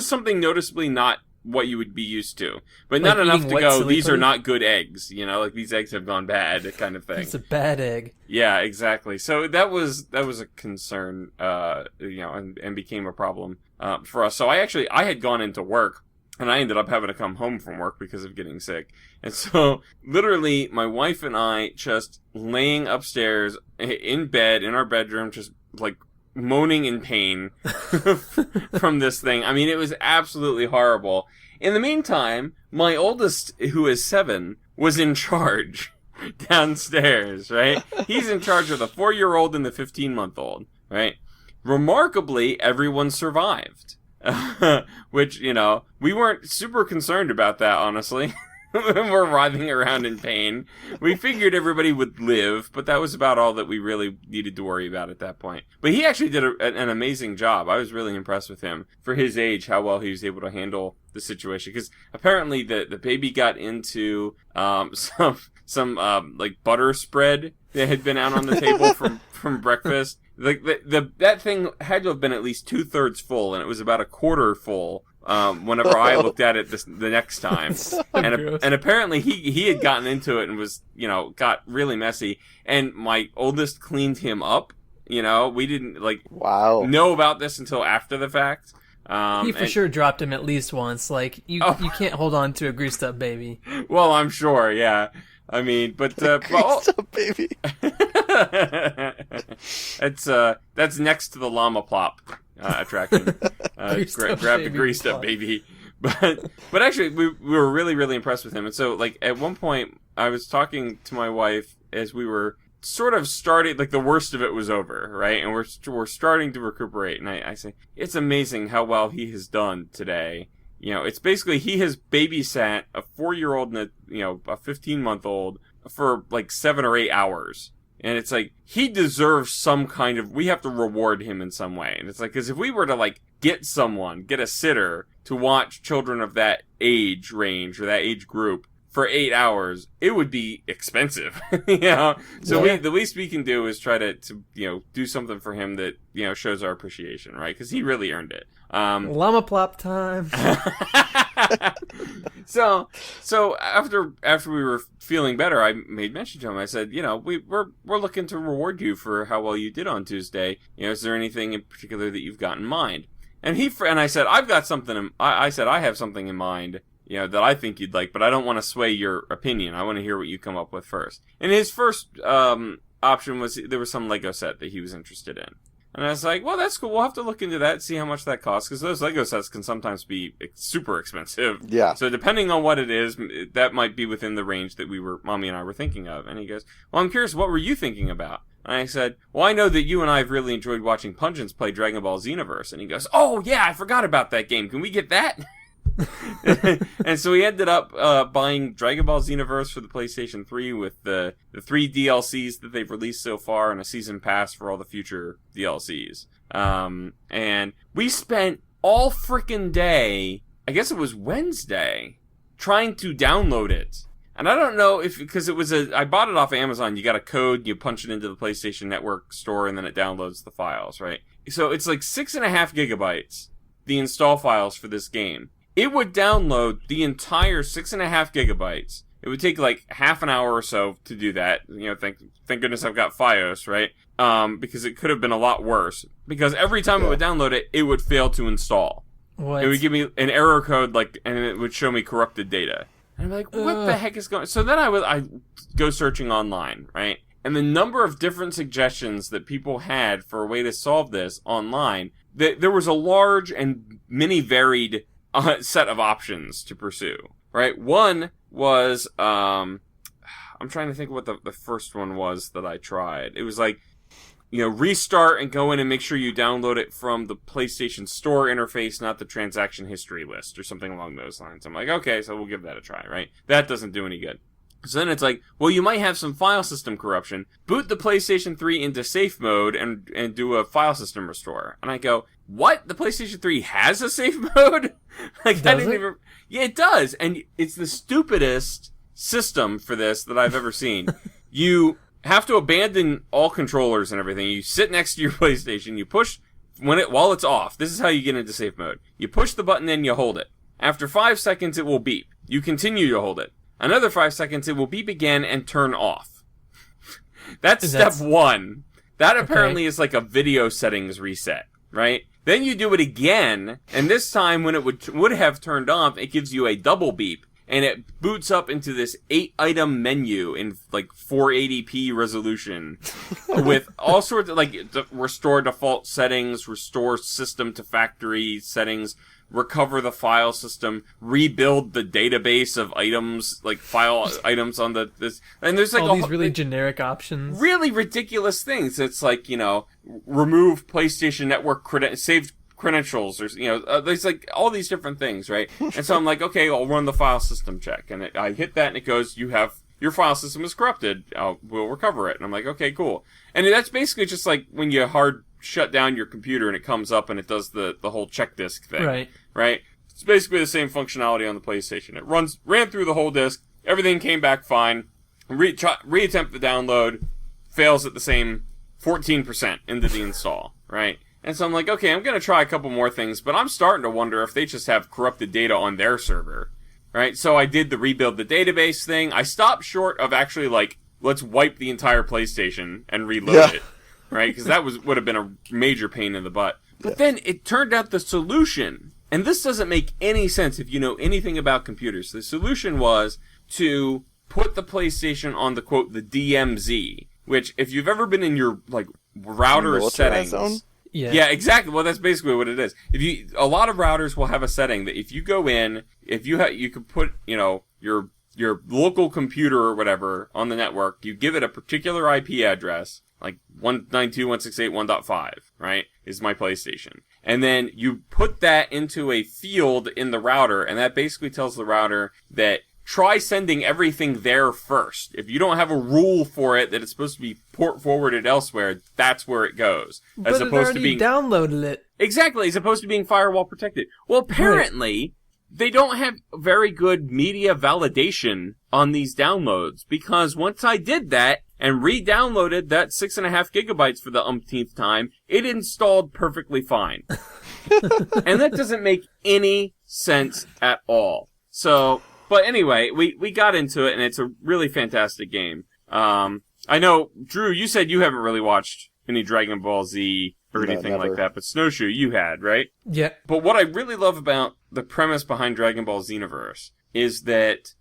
something noticeably not what you would be used to. But like not enough to go, these are not good eggs, like these eggs have gone bad, kind of thing. It's a bad egg. Yeah, exactly. So that was a concern, and became a problem for us. So I had gone into work, and I ended up having to come home from work because of getting sick. And so, literally, my wife and I just laying upstairs in bed, in our bedroom, just, like, moaning in pain from this thing. I mean, it was absolutely horrible. In the meantime, my oldest, who is 7, was in charge downstairs, right? He's in charge of the 4-year-old and the 15-month-old, right? Remarkably, everyone survived. Which, we weren't super concerned about that, honestly. We're writhing around in pain. We figured everybody would live, but that was about all that we really needed to worry about at that point. But he actually did an amazing job. I was really impressed with him for his age, how well he was able to handle the situation. Because apparently the baby got into some butter spread that had been out on the table from breakfast. Like that thing had to have been at least 2/3 full, and it was about a quarter full whenever I looked at it the next time. So and apparently he had gotten into it and was got really messy. And my oldest cleaned him up. We didn't know about this until after the fact. He for sure dropped him at least once. Like you can't hold on to a greased up baby. Well, I'm sure, yeah. I mean, but greased up baby. That's next to the llama plop attraction. Grab the greased up baby. But actually, we were really, really impressed with him. And so, at one point, I was talking to my wife as we were sort of starting, the worst of it was over, right? And we're starting to recuperate. And I say, it's amazing how well he has done today. It's basically he has babysat a 4-year-old and a 15-month-old for 7 or 8 hours. And it's he deserves some kind of, we have to reward him in some way. And it's because if we were to get a sitter to watch children of that age range or that age group for 8 hours, it would be expensive, So the least we can do is try to do something for him that, shows our appreciation, right? Because he really earned it. Llama plop time. So after we were feeling better, I made mention to him. I said, we're looking to reward you for how well you did on Tuesday. Is there anything in particular that you've got in mind? And I said, I've got something. I said, I have something in mind, that I think you'd like, but I don't want to sway your opinion. I want to hear what you come up with first. And his first option was there was some Lego set that he was interested in. And I was like, well, that's cool. We'll have to look into that, see how much that costs, because those Lego sets can sometimes be super expensive. Yeah. So depending on what it is, that might be within the range that Mommy and I were thinking of. And he goes, well, I'm curious, what were you thinking about? And I said, well, I know that you and I have really enjoyed watching Pungence play Dragonball Xenoverse. And he goes, oh, yeah, I forgot about that game. Can we get that? And so we ended up buying Dragonball Xenoverse for the PlayStation 3 with the 3 DLCs that they've released so far and a season pass for all the future DLCs. And we spent all frickin' day, I guess it was Wednesday, trying to download it. And I don't know because it was I bought it off of Amazon. You got a code, you punch it into the PlayStation Network store, and then it downloads the files, right? So it's 6.5 gigabytes, the install files for this game. It would download the entire 6.5 gigabytes. It would take half an hour or so to do that. Thank goodness I've got Fios, right? Because it could have been a lot worse. Because every time it would download it would fail to install. What? It would give me an error code, and it would show me corrupted data. And I'm like, what the heck is going on? So then I go searching online, right? And the number of different suggestions that people had for a way to solve this online, there was a large and many varied set of options to pursue, right? One was, I'm trying to think what the first one was that I tried. It was like, restart and go in and make sure you download it from the PlayStation Store interface, not the transaction history list or something along those lines. I'm like, okay, so we'll give that a try, right? That doesn't do any good. So then it's like, well, you might have some file system corruption. Boot the PlayStation 3 into safe mode and do a file system restore. And I go, what? The PlayStation 3 has a safe mode? Like, does I didn't it? even... Yeah, it does. And it's the stupidest system for this that I've ever seen. You have to abandon all controllers and everything. You sit next to your PlayStation, you push while it's off. This is how you get into safe mode. You push the button and you hold it. After 5 seconds, it will beep. You continue to hold it. Another 5 seconds, it will beep again and turn off. That's step one. That apparently is like a video settings reset, right? Then you do it again, and this time when it would have turned off, it gives you a double beep, and it boots up into this 8-item menu in like 480p resolution with all sorts of like restore default settings, restore system to factory settings, recover the file system, rebuild the database of items, like file items on this, and there's like all these really generic options, really ridiculous things. It's like, remove PlayStation Network saved credentials, or there's like all these different things, right? And so I'm like, okay, I'll run the file system check, and I hit that, and it goes, your file system is corrupted. We'll recover it. And I'm like, okay, cool. And that's basically just like when you hard shut down your computer and it comes up and it does the whole check disk thing. Right? It's basically the same functionality on the PlayStation. It ran through the whole disk. Everything came back fine. Reattempt the download. Fails at the same 14% into the install. Right? And so I'm like, okay, I'm going to try a couple more things, but I'm starting to wonder if they just have corrupted data on their server. Right? So I did the rebuild the database thing. I stopped short of actually like, let's wipe the entire PlayStation and reload it. Right? Because that would have been a major pain in the butt. But then it turned out the solution, and this doesn't make any sense if you know anything about computers. The solution was to put the PlayStation on the, quote, the DMZ, which if you've ever been in your like router settings... Yeah, exactly. Well, that's basically what it is. A lot of routers will have a setting that if you go in, you can put, your local computer or whatever on the network, you give it a particular IP address, like 192.168.1.5, right, is my PlayStation. And then you put that into a field in the router, and that basically tells the router that try sending everything there first. If you don't have a rule for it that it's supposed to be port forwarded elsewhere, that's where it goes. But it already downloaded it. Exactly, as opposed to being firewall protected. Well, apparently, they don't have very good media validation on these downloads, because once I did that and re-downloaded that 6.5 gigabytes for the umpteenth time, it installed perfectly fine. And that doesn't make any sense at all. So... But anyway, we got into it, and it's a really fantastic game. I know, Drew, you said you haven't really watched any Dragon Ball Z or anything like that, but Snowshoe, you had, right? Yeah. But what I really love about the premise behind Dragon Ball Xenoverse is that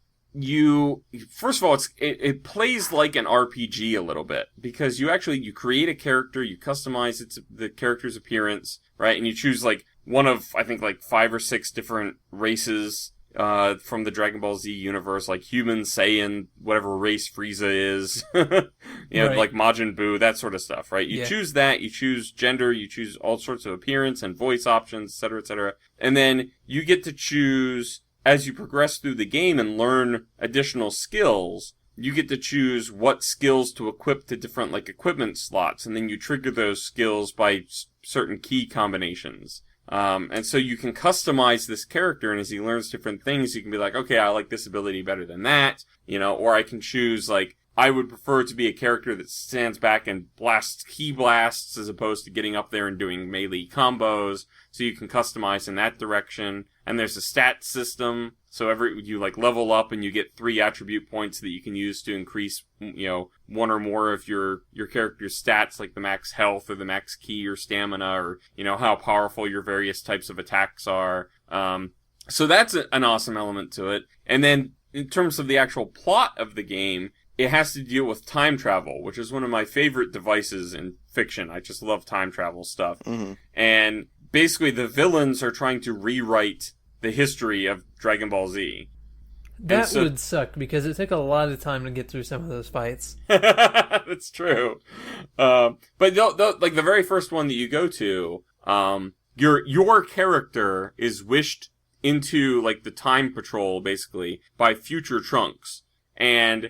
first of all, it plays like an RPG a little bit, because you create a character, you customize the character's appearance, right? And you choose like one of, I think, like 5 or 6 different races from the Dragon Ball Z universe, like human, Saiyan, whatever race Frieza is, like Majin Buu, that sort of stuff, right? You choose that, you choose gender, you choose all sorts of appearance and voice options, etc., etc. And then you get to choose, as you progress through the game and learn additional skills, you get to choose what skills to equip to different, like, equipment slots, and then you trigger those skills by certain key combinations. And so you can customize this character, and as he learns different things, you can be like, okay, I like this ability better than that, or I can choose, like, I would prefer to be a character that stands back and blasts key blasts as opposed to getting up there and doing melee combos, so you can customize in that direction. And there's a stat system, so you like level up and you get 3 attribute points that you can use to increase, one or more of your character's stats, like the max health or the max ki or stamina, or, how powerful your various types of attacks are. So that's an awesome element to it. And then in terms of the actual plot of the game, it has to deal with time travel, which is one of my favorite devices in fiction. I just love time travel stuff. Mm-hmm. And basically the villains are trying to rewrite the history of Dragon Ball Z. That would suck, because it took a lot of time to get through some of those fights. That's true. But like the very first one that you go to, your character is wished into like the time patrol, basically, by future Trunks. And,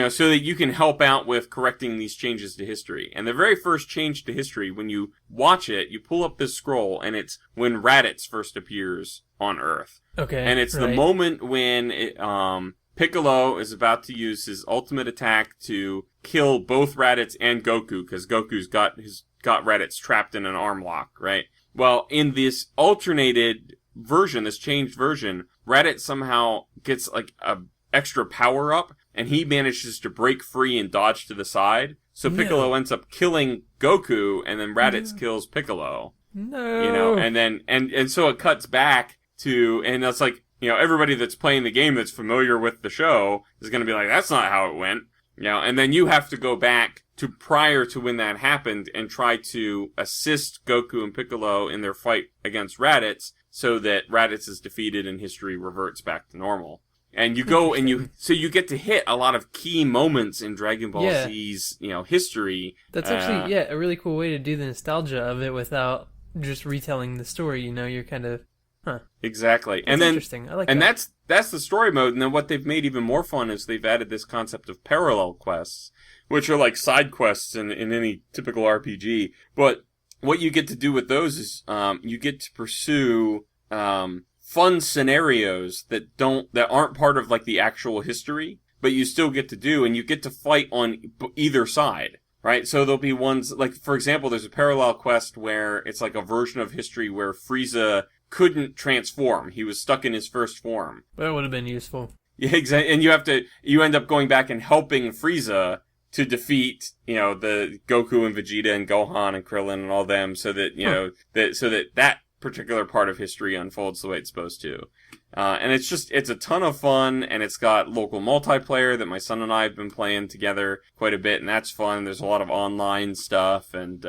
so that you can help out with correcting these changes to history. And the very first change to history, when you watch it, you pull up this scroll, and it's when Raditz first appears on Earth. Okay. And it's the moment when Piccolo is about to use his ultimate attack to kill both Raditz and Goku, because Goku's got Raditz trapped in an arm lock, right? Well, in this alternated version, this changed version, Raditz somehow gets like a extra power up, and he manages to break free and dodge to the side. So Piccolo ends up killing Goku, and then Raditz kills Piccolo. No. And then and so it cuts back to, and that's like, everybody that's playing the game that's familiar with the show is going to be like, that's not how it went. And then you have to go back to prior to when that happened and try to assist Goku and Piccolo in their fight against Raditz, so that Raditz is defeated and history reverts back to normal. And you go and you get to hit a lot of key moments in Dragon Ball Z's, history. That's actually, a really cool way to do the nostalgia of it without just retelling the story. You're kind of, Exactly. That's interesting. I like that. And that's the story mode. And then what they've made even more fun is they've added this concept of parallel quests, which are like side quests in any typical RPG. But what you get to do with those is, you get to pursue, fun scenarios that aren't part of like the actual history, but you still get to do, and you get to fight on either side, right? So there'll be ones, like, for example, there's a parallel quest where it's like a version of history where Frieza couldn't transform. He was stuck in his first form. That would have been useful. Yeah, exactly. And you end up going back and helping Frieza to defeat, the Goku and Vegeta and Gohan and Krillin and all them, so that, that particular part of history unfolds the way it's supposed to. And it's a ton of fun, and it's got local multiplayer that my son and I have been playing together quite a bit, and that's fun. There's a lot of online stuff, and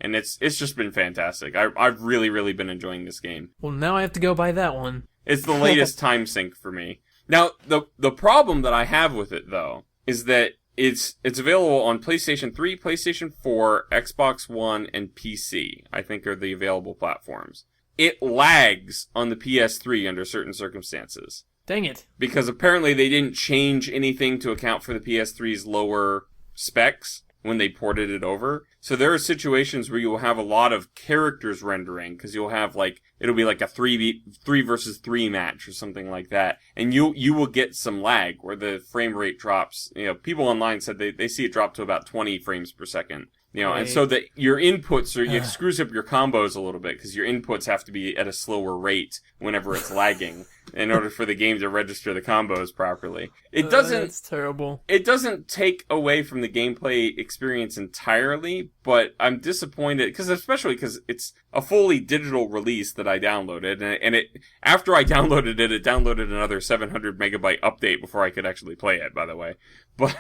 it's just been fantastic. I've really, really been enjoying this game. Well, now I have to go buy that one. It's the latest time sink for me. Now, the problem that I have with it, though, is that it's available on PlayStation 3, PlayStation 4, Xbox One, and PC, I think are the available platforms. It lags on the PS3 under certain circumstances. Dang it. Because apparently they didn't change anything to account for the PS3's lower specs when they ported it over. So there are situations where you'll have a lot of characters rendering, because you'll have it'll be like a 3 versus 3 match or something like that. And you will get some lag where the frame rate drops. People online said they see it drop to about 20 frames per second. Right. And so that your inputs it screws up your combos a little bit, because your inputs have to be at a slower rate whenever it's lagging in order for the game to register the combos properly. It doesn't. That's terrible. It doesn't take away from the gameplay experience entirely, but I'm disappointed especially because it's a fully digital release that I downloaded, and after I downloaded it downloaded another 700 megabyte update before I could actually play it. By the way, but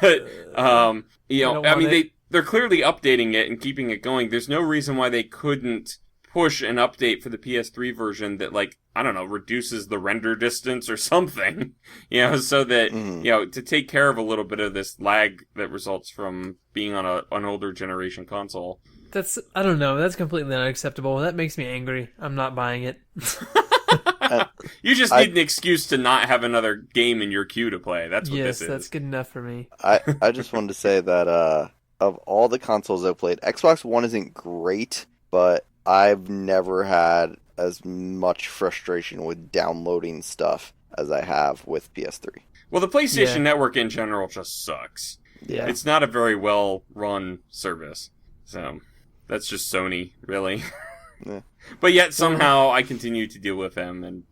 They're clearly updating it and keeping it going. There's no reason why they couldn't push an update for the PS3 version that, reduces the render distance or something, so that, to take care of a little bit of this lag that results from being on an older generation console. I don't know, that's completely unacceptable. That makes me angry. I'm not buying it. You just need an excuse to not have another game in your queue to play. That's what this is. Yes, that's good enough for me. I just wanted to say that, of all the consoles I've played, Xbox One isn't great, but I've never had as much frustration with downloading stuff as I have with PS3. Well, the PlayStation Network in general just sucks. Yeah. It's not a very well-run service. So, that's just Sony, really. Yeah. But yet, somehow, I continue to deal with them and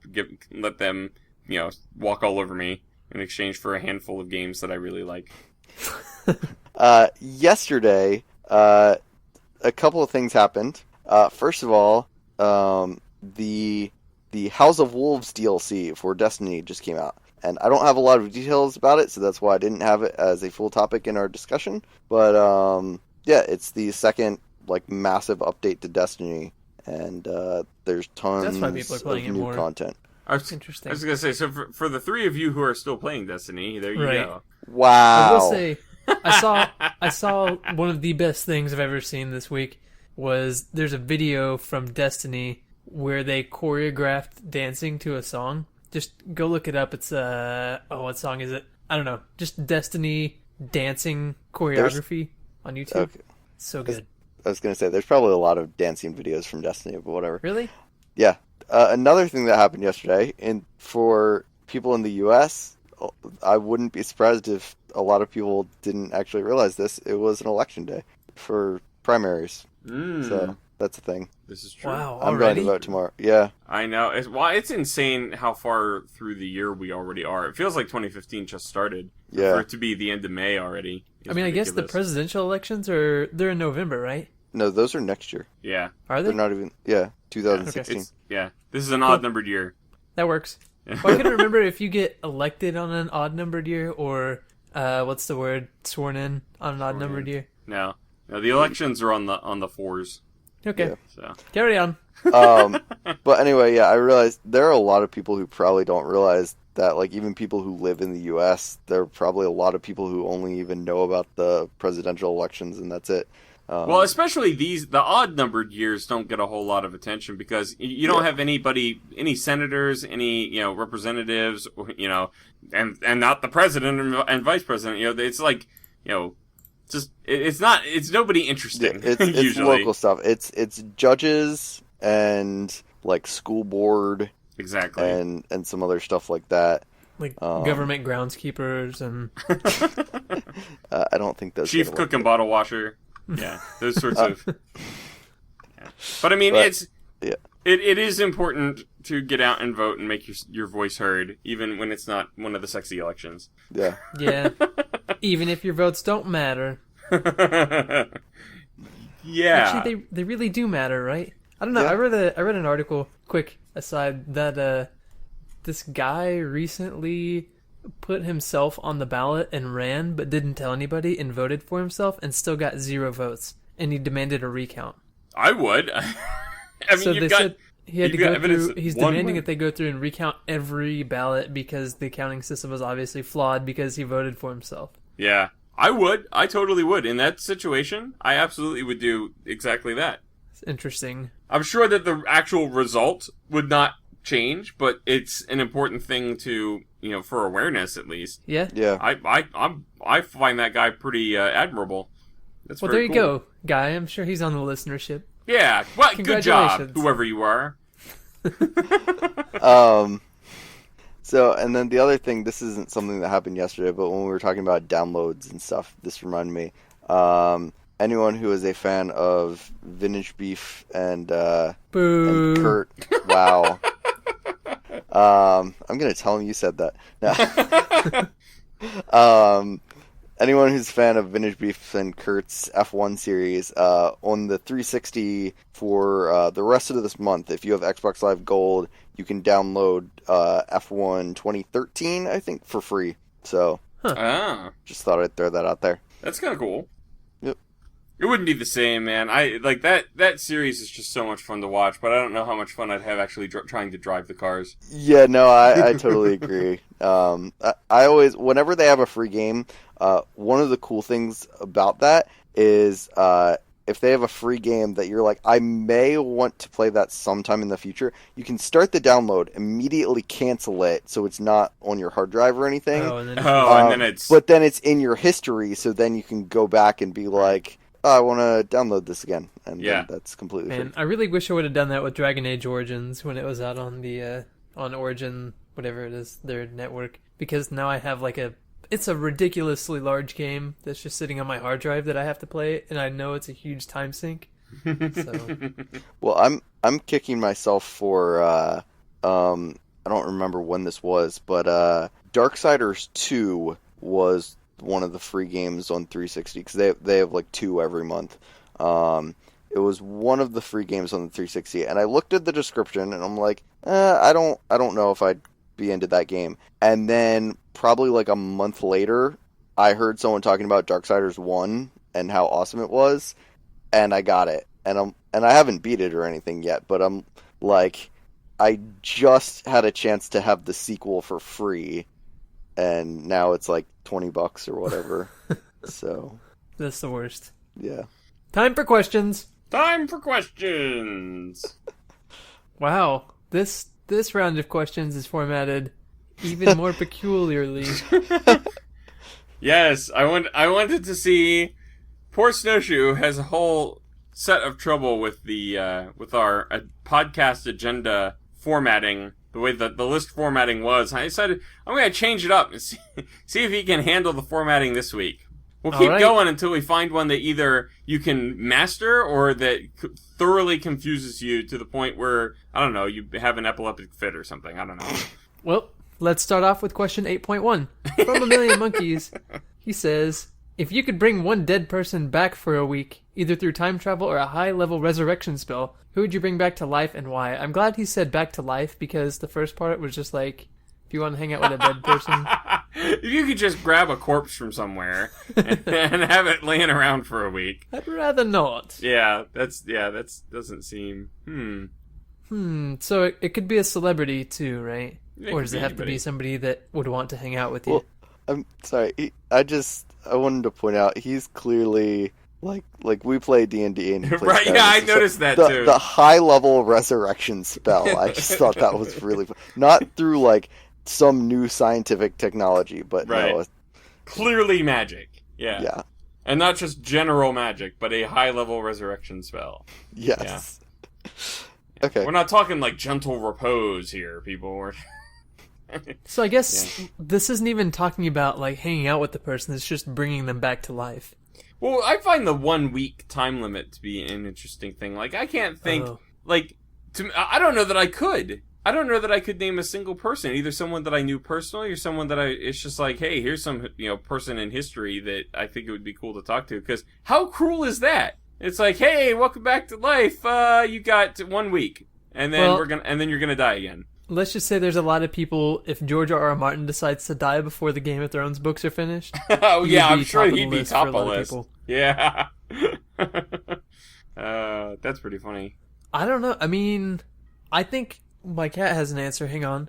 let them, walk all over me in exchange for a handful of games that I really like. Yesterday, a couple of things happened. First of all, the House of Wolves DLC for Destiny just came out. And I don't have a lot of details about it, so that's why I didn't have it as a full topic in our discussion. But yeah, it's the second massive update to Destiny, and there's tons That's why people are playing of it new more. content. Interesting. I was gonna say, so for the three of you who are still playing Destiny, there you Right. go. Wow. I will say, I saw one of the best things I've ever seen this week was there's a video from Destiny where they choreographed dancing to a song. Just go look it up. It's what song is it? I don't know. Just Destiny dancing choreography on YouTube. Okay. So good. I was going to say, there's probably a lot of dancing videos from Destiny, but whatever. Really? Yeah. Another thing that happened yesterday, and for people in the U.S., I wouldn't be surprised if a lot of people didn't actually realize this. It was an election day for primaries. So that's a thing. This is true. Wow. I'm Already? going to vote tomorrow. Yeah. I know. It's insane how far through the year we already are. It feels like 2015 just started. Yeah. For it to be the end of May already. I mean, I guess the presidential elections they're in November, right? No, those are next year. Yeah. Are they? They're not even... Yeah, 2016. This is an odd-numbered year. That works. Well, I couldn't remember if you get elected on an odd-numbered year or, what's the word, sworn in on an odd-numbered year. No, the elections are on the fours. Okay, Yeah. So carry on. But anyway, yeah, I realized there are a lot of people who probably don't realize that, even people who live in the U.S., there are probably a lot of people who only even know about the presidential elections, and that's it. well, especially the odd-numbered years don't get a whole lot of attention because you don't have any senators, any representatives, and not the president and vice president. It's it's nobody interesting. It's usually local stuff. It's judges and school board exactly and some other stuff like that. Like government groundskeepers and I don't think those chief get cook and elected. bottle washer. Yeah, those sorts of. Yeah. But I mean, yeah. It is important to get out and vote and make your voice heard, even when it's not one of the sexy elections. Yeah. yeah, even if your votes don't matter. Yeah. Actually, they really do matter, right? I don't know. Yeah. I read an article. Quick aside that this guy recently put himself on the ballot and ran, but didn't tell anybody and voted for himself and still got 0 votes, and he demanded a recount. I would. I mean, So they said he had to you've got go evidence through. that He's one demanding went. that they go through and recount every ballot because the counting system was obviously flawed because he voted for himself. Yeah, I would. I totally would. In that situation, I absolutely would do exactly that. It's interesting. I'm sure that the actual result would not change, but it's an important thing to, for awareness at least. Yeah. Yeah. I find that guy pretty admirable. That's Well, there very you cool. go, guy. I'm sure he's on the listenership. Yeah, well, good job, Congratulations. whoever you are. So, and then the other thing, this isn't something that happened yesterday, but when we were talking about downloads and stuff, this reminded me. Anyone who is a fan of Vintage Beef and Boo. Kurt, wow. I'm gonna tell him you said that. No. Anyone who's a fan of Vintage Beef and Kurt's F1 series, on the 360 for the rest of this month, if you have Xbox Live Gold, you can download F1 2013, I think, for free. So, Ah, just thought I'd throw that out there. that's kind of cool. Yep. It wouldn't be the same, man. I like that series is just so much fun to watch, but I don't know how much fun I'd have actually trying to drive the cars. Yeah, no, I totally agree. I always, whenever they have a free game, one of the cool things about that is if they have a free game that you're like, I may want to play that sometime in the future, you can start the download, immediately cancel it, so it's not on your hard drive or anything. Oh, and then And then it's But then it's in your history, so then you can go back and be like, oh, I want to download this again, and Yeah. then that's completely man, free. I really wish I would have done that with Dragon Age Origins when it was out on the on Origin, whatever it is, their network. Because now I have it's a ridiculously large game that's just sitting on my hard drive that I have to play, and I know it's a huge time sink. So Well, I'm kicking myself for I don't remember when this was, but Darksiders 2 was one of the free games on 360 because they have 2 every month. It was one of the free games on the 360, and I looked at the description and I'm like, I don't know if I'd be into that game. And then probably like a month later, I heard someone talking about Darksiders 1 and how awesome it was, and I got it. And I haven't beat it or anything yet, but I'm like, I just had a chance to have the sequel for free, and now it's like $20 or whatever. So That's the worst. yeah. Time for questions. Time for questions. Wow. This round of questions is formatted even more peculiarly. Yes, I wanted to see. Poor Snowshoe has a whole set of trouble with the with our podcast agenda formatting, the way that the list formatting was. I decided I'm going to change it up and see if he can handle the formatting this week. We'll keep going until we find one that either you can master or that thoroughly confuses you to the point where, I don't know, you have an epileptic fit or something. I don't know. Well, let's start off with question 8.1. From A Million Monkeys, he says, if you could bring one dead person back for a week, either through time travel or a high-level resurrection spell, who would you bring back to life and why? I'm glad he said back to life, because the first part was just like, if you want to hang out with a dead person. If you could just grab a corpse from somewhere and have it laying around for a week. I'd rather not. Yeah, that's doesn't seem. So it could be a celebrity too, right? It Or could does be it have to anybody. be somebody that would want to hang out with you? Well, I'm sorry. I wanted to point out he's clearly like we play D&D and he plays Right, that. yeah, I So noticed that too. The high level resurrection spell. I just thought that was really fun. Not through like some new scientific technology, but Right. no, Clearly magic. Yeah. yeah, And not just general magic, but a high-level resurrection spell. yes. Okay. We're not talking like gentle repose here, people. We're... So I guess this isn't even talking about like hanging out with the person, it's just bringing them back to life. Well, I find the 1 week time limit to be an interesting thing. Like, I can't think, I don't know that I could. I don't know that I could name a single person, either someone that I knew personally or someone that it's just like, hey, here's some, person in history that I think it would be cool to talk to. Because how cruel is that? It's like, hey, welcome back to life. You got 1 week, and then then you're gonna die again. Let's just say there's a lot of people, if George R.R. Martin decides to die before the Game of Thrones books are finished. Oh yeah, I'm sure top of he'd the be list top for of a the lot of list. people. Yeah. That's pretty funny. I don't know. I mean, I think my cat has an answer. Hang on.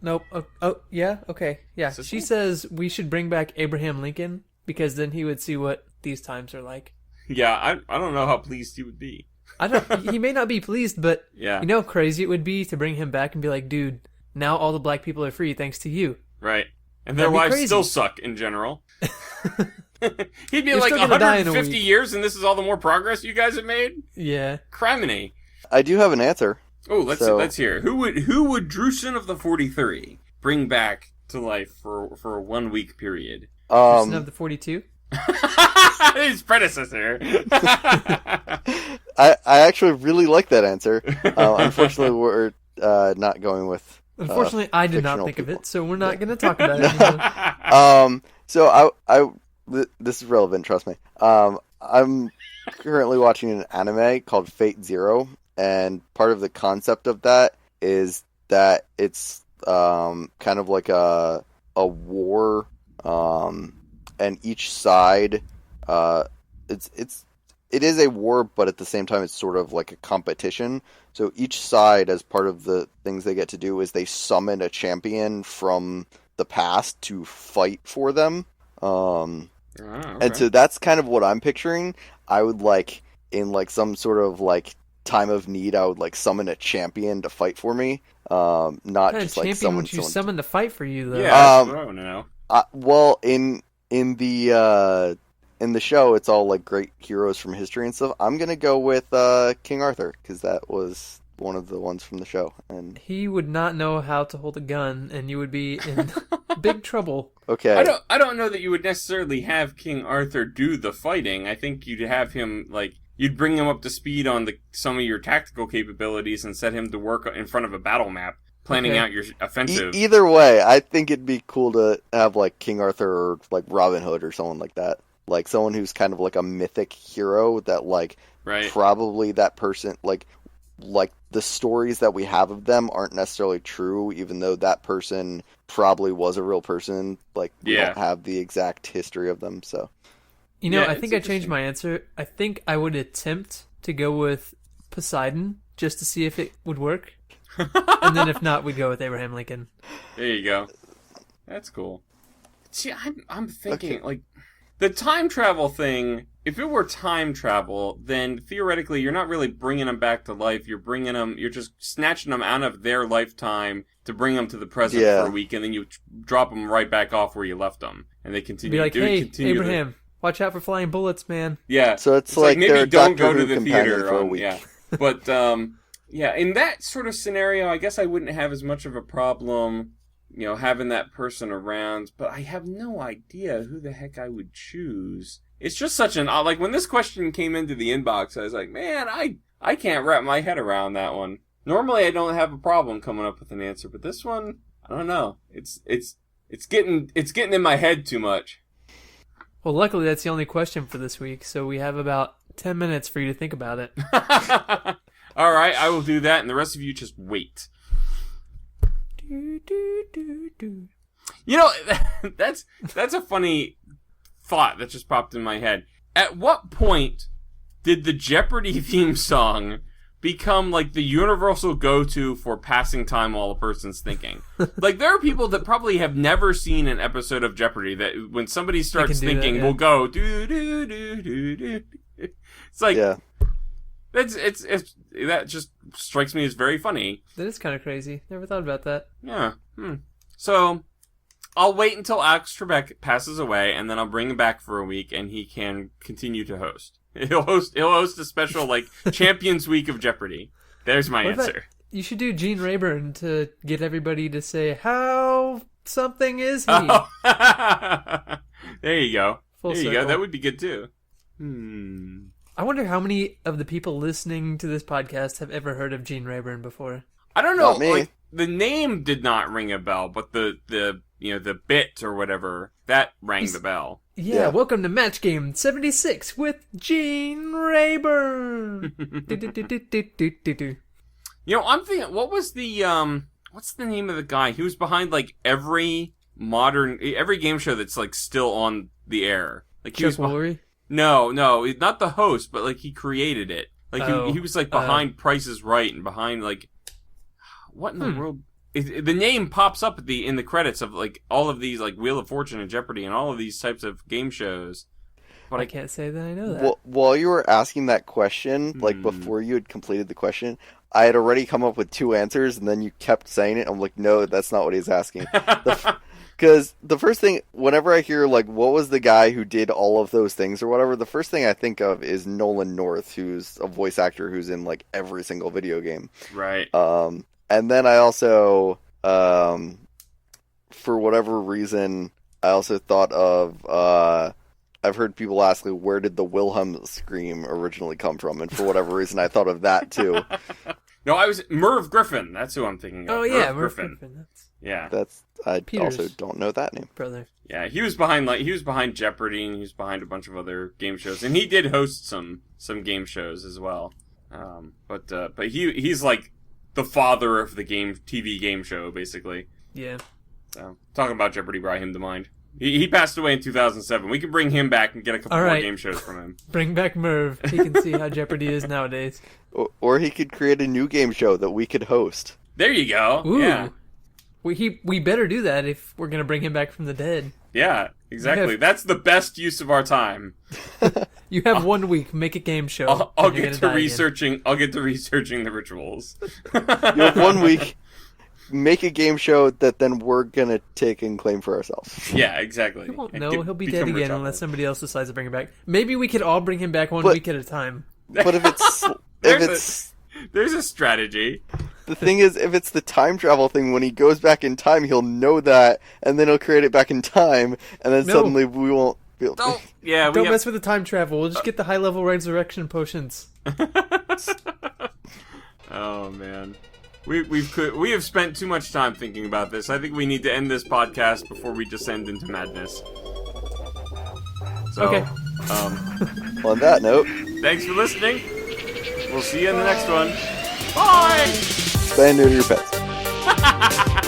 Nope. Oh, yeah? Okay. Yeah. She says we should bring back Abraham Lincoln because then he would see what these times are like. Yeah, I don't know how pleased he would be. He may not be pleased, but Yeah. you know how crazy it would be to bring him back and be like, dude, now all the black people are free thanks to you. Right. And their That'd be lives crazy. still suck in general. He'd be You're like, still gonna die in a 150 week. years and this is all the more progress you guys have made? Yeah. Criminy. I do have an answer. Oh, let's hear. Who would Drusen of the 43 bring back to life for a 1 week period? Person of the 42? His predecessor. I actually really like that answer. Unfortunately, we're not going with. Unfortunately, I did not fictional think of people. it, so we're not going to talk about it anymore. So this is relevant. Trust me. I'm currently watching an anime called Fate Zero, and part of the concept of that is that it's kind of like a war, and each side, it is a war, but at the same time, it's sort of like a competition. So each side, as part of the things they get to do, is they summon a champion from the past to fight for them. Okay. And so that's kind of what I'm picturing. I would in some sort of time of need, I would summon a champion to fight for me. Not What kind just of champion someone. would you summon to fight for you, though? Yeah, that's what I want to know. Well, in the show, it's all great heroes from history and stuff. I'm gonna go with King Arthur because that was one of the ones from the show, and He would not know how to hold a gun, and you would be in big trouble. okay. I don't know that you would necessarily have King Arthur do the fighting. I think you'd have him you'd bring him up to speed on some of your tactical capabilities and set him to work in front of a battle map, planning Okay. out your offensive. Either way, I think it'd be cool to have King Arthur or Robin Hood or someone like that. Someone who's kind of a mythic hero that Right. probably that person like the stories that we have of them aren't necessarily true, even though that person probably was a real person. Like, we don't have the exact history of them, so. You know, I think I changed my answer. I think I would attempt to go with Poseidon just to see if it would work. And then if not, we'd go with Abraham Lincoln. There you go. That's cool. See, I'm thinking, like, the time travel thing, if it were time travel, then theoretically you're not really bringing them back to life. You're just snatching them out of their lifetime to bring them to the present for a week, and then you drop them right back off where you left them. And they continue to be like, hey, Abraham, watch out for flying bullets, man. Yeah. So it's like maybe don't go to the companion theater for a week. Yeah. But, yeah, in that sort of scenario, I guess I wouldn't have as much of a problem, you know, having that person around, but I have no idea who the heck I would choose. It's just such an odd, like, when this question came into the inbox, I was like, man, I can't wrap my head around that one. Normally I don't have a problem coming up with an answer, but this one, I don't know. It's getting in my head too much. Well, luckily that's the only question for this week, so we have about 10 minutes for you to think about it. All right, I will do that, and the rest of you just wait. You know, that's a funny thought that just popped in my head. At what point did the Jeopardy theme song become like the universal go-to for passing time while a person's thinking? Like, there are people that probably have never seen an episode of Jeopardy that when somebody starts thinking, will go do do do do do. It's like, that just strikes me as very funny. That is kind of crazy. Never thought about that. Yeah. So, I'll wait until Alex Trebek passes away, and then I'll bring him back for a week, and he can continue to host. He'll host a special, like, Champions Week of Jeopardy. There's my answer. You should do Gene Rayburn to get everybody to say, how something is he? Oh. There you go. Full there you circle. go. That would be good, too. I wonder how many of the people listening to this podcast have ever heard of Gene Rayburn before. I don't know. Not me. Like, the name did not ring a bell, but the bit or whatever, that rang the bell. Yeah, welcome to Match Game 76 with Gene Rayburn. You know, I'm thinking, what was the what's the name of the guy? He was behind like every game show that's like still on the air. Like Chuck Woolery? No, not the host, but like he created it. Like he was like behind Price is Right and behind like what in the world? The name pops up in the credits of like all of these like Wheel of Fortune and Jeopardy and all of these types of game shows. But I can't say that I know that. Well, while you were asking that question, like before you had completed the question, I had already come up with two answers, and then you kept saying it. I'm like, no, that's not what he's asking. Because the first thing, whenever I hear, like, what was the guy who did all of those things or whatever, the first thing I think of is Nolan North, who's a voice actor who's in, like, every single video game. Right. And then I also, for whatever reason, I also thought of, I've heard people ask me, where did the Wilhelm scream originally come from? And for whatever reason, I thought of that, too. No, I was Merv Griffin. That's who I'm thinking of. Oh, yeah, Merv Griffin. Yeah. I Peters. also don't know that name. Brother. Yeah, he was behind Jeopardy, and he was behind a bunch of other game shows, and he did host some game shows as well. But he's like the father of the TV game show, basically. Yeah. So talking about Jeopardy brought him to mind. He passed away in 2007. We can bring him back and get a couple more game shows from him. Bring back Merv. He can see how Jeopardy is nowadays. Or he could create a new game show that we could host. There you go. Ooh. Yeah. We better do that if we're going to bring him back from the dead. Yeah, exactly. That's the best use of our time. You have 1 week. Make a game show. I'll get to researching the rituals. You have 1 week. Make a game show that then we're going to take and claim for ourselves. Yeah, exactly. He won't know. He'll be dead again unless somebody else decides to bring him back. Maybe we could all bring him back 1 week at a time. But if it's... There's a strategy. The thing is, if it's the time travel thing, when he goes back in time, he'll know that, and then he'll create it back in time, and then suddenly we won't be able to... Don't mess with the time travel. We'll just get the high-level resurrection potions. Oh, man. We have spent too much time thinking about this. I think we need to end this podcast before we descend into madness. So, okay. On that note... Thanks for listening. We'll see you in the next one. Bye! Stay new to your pets.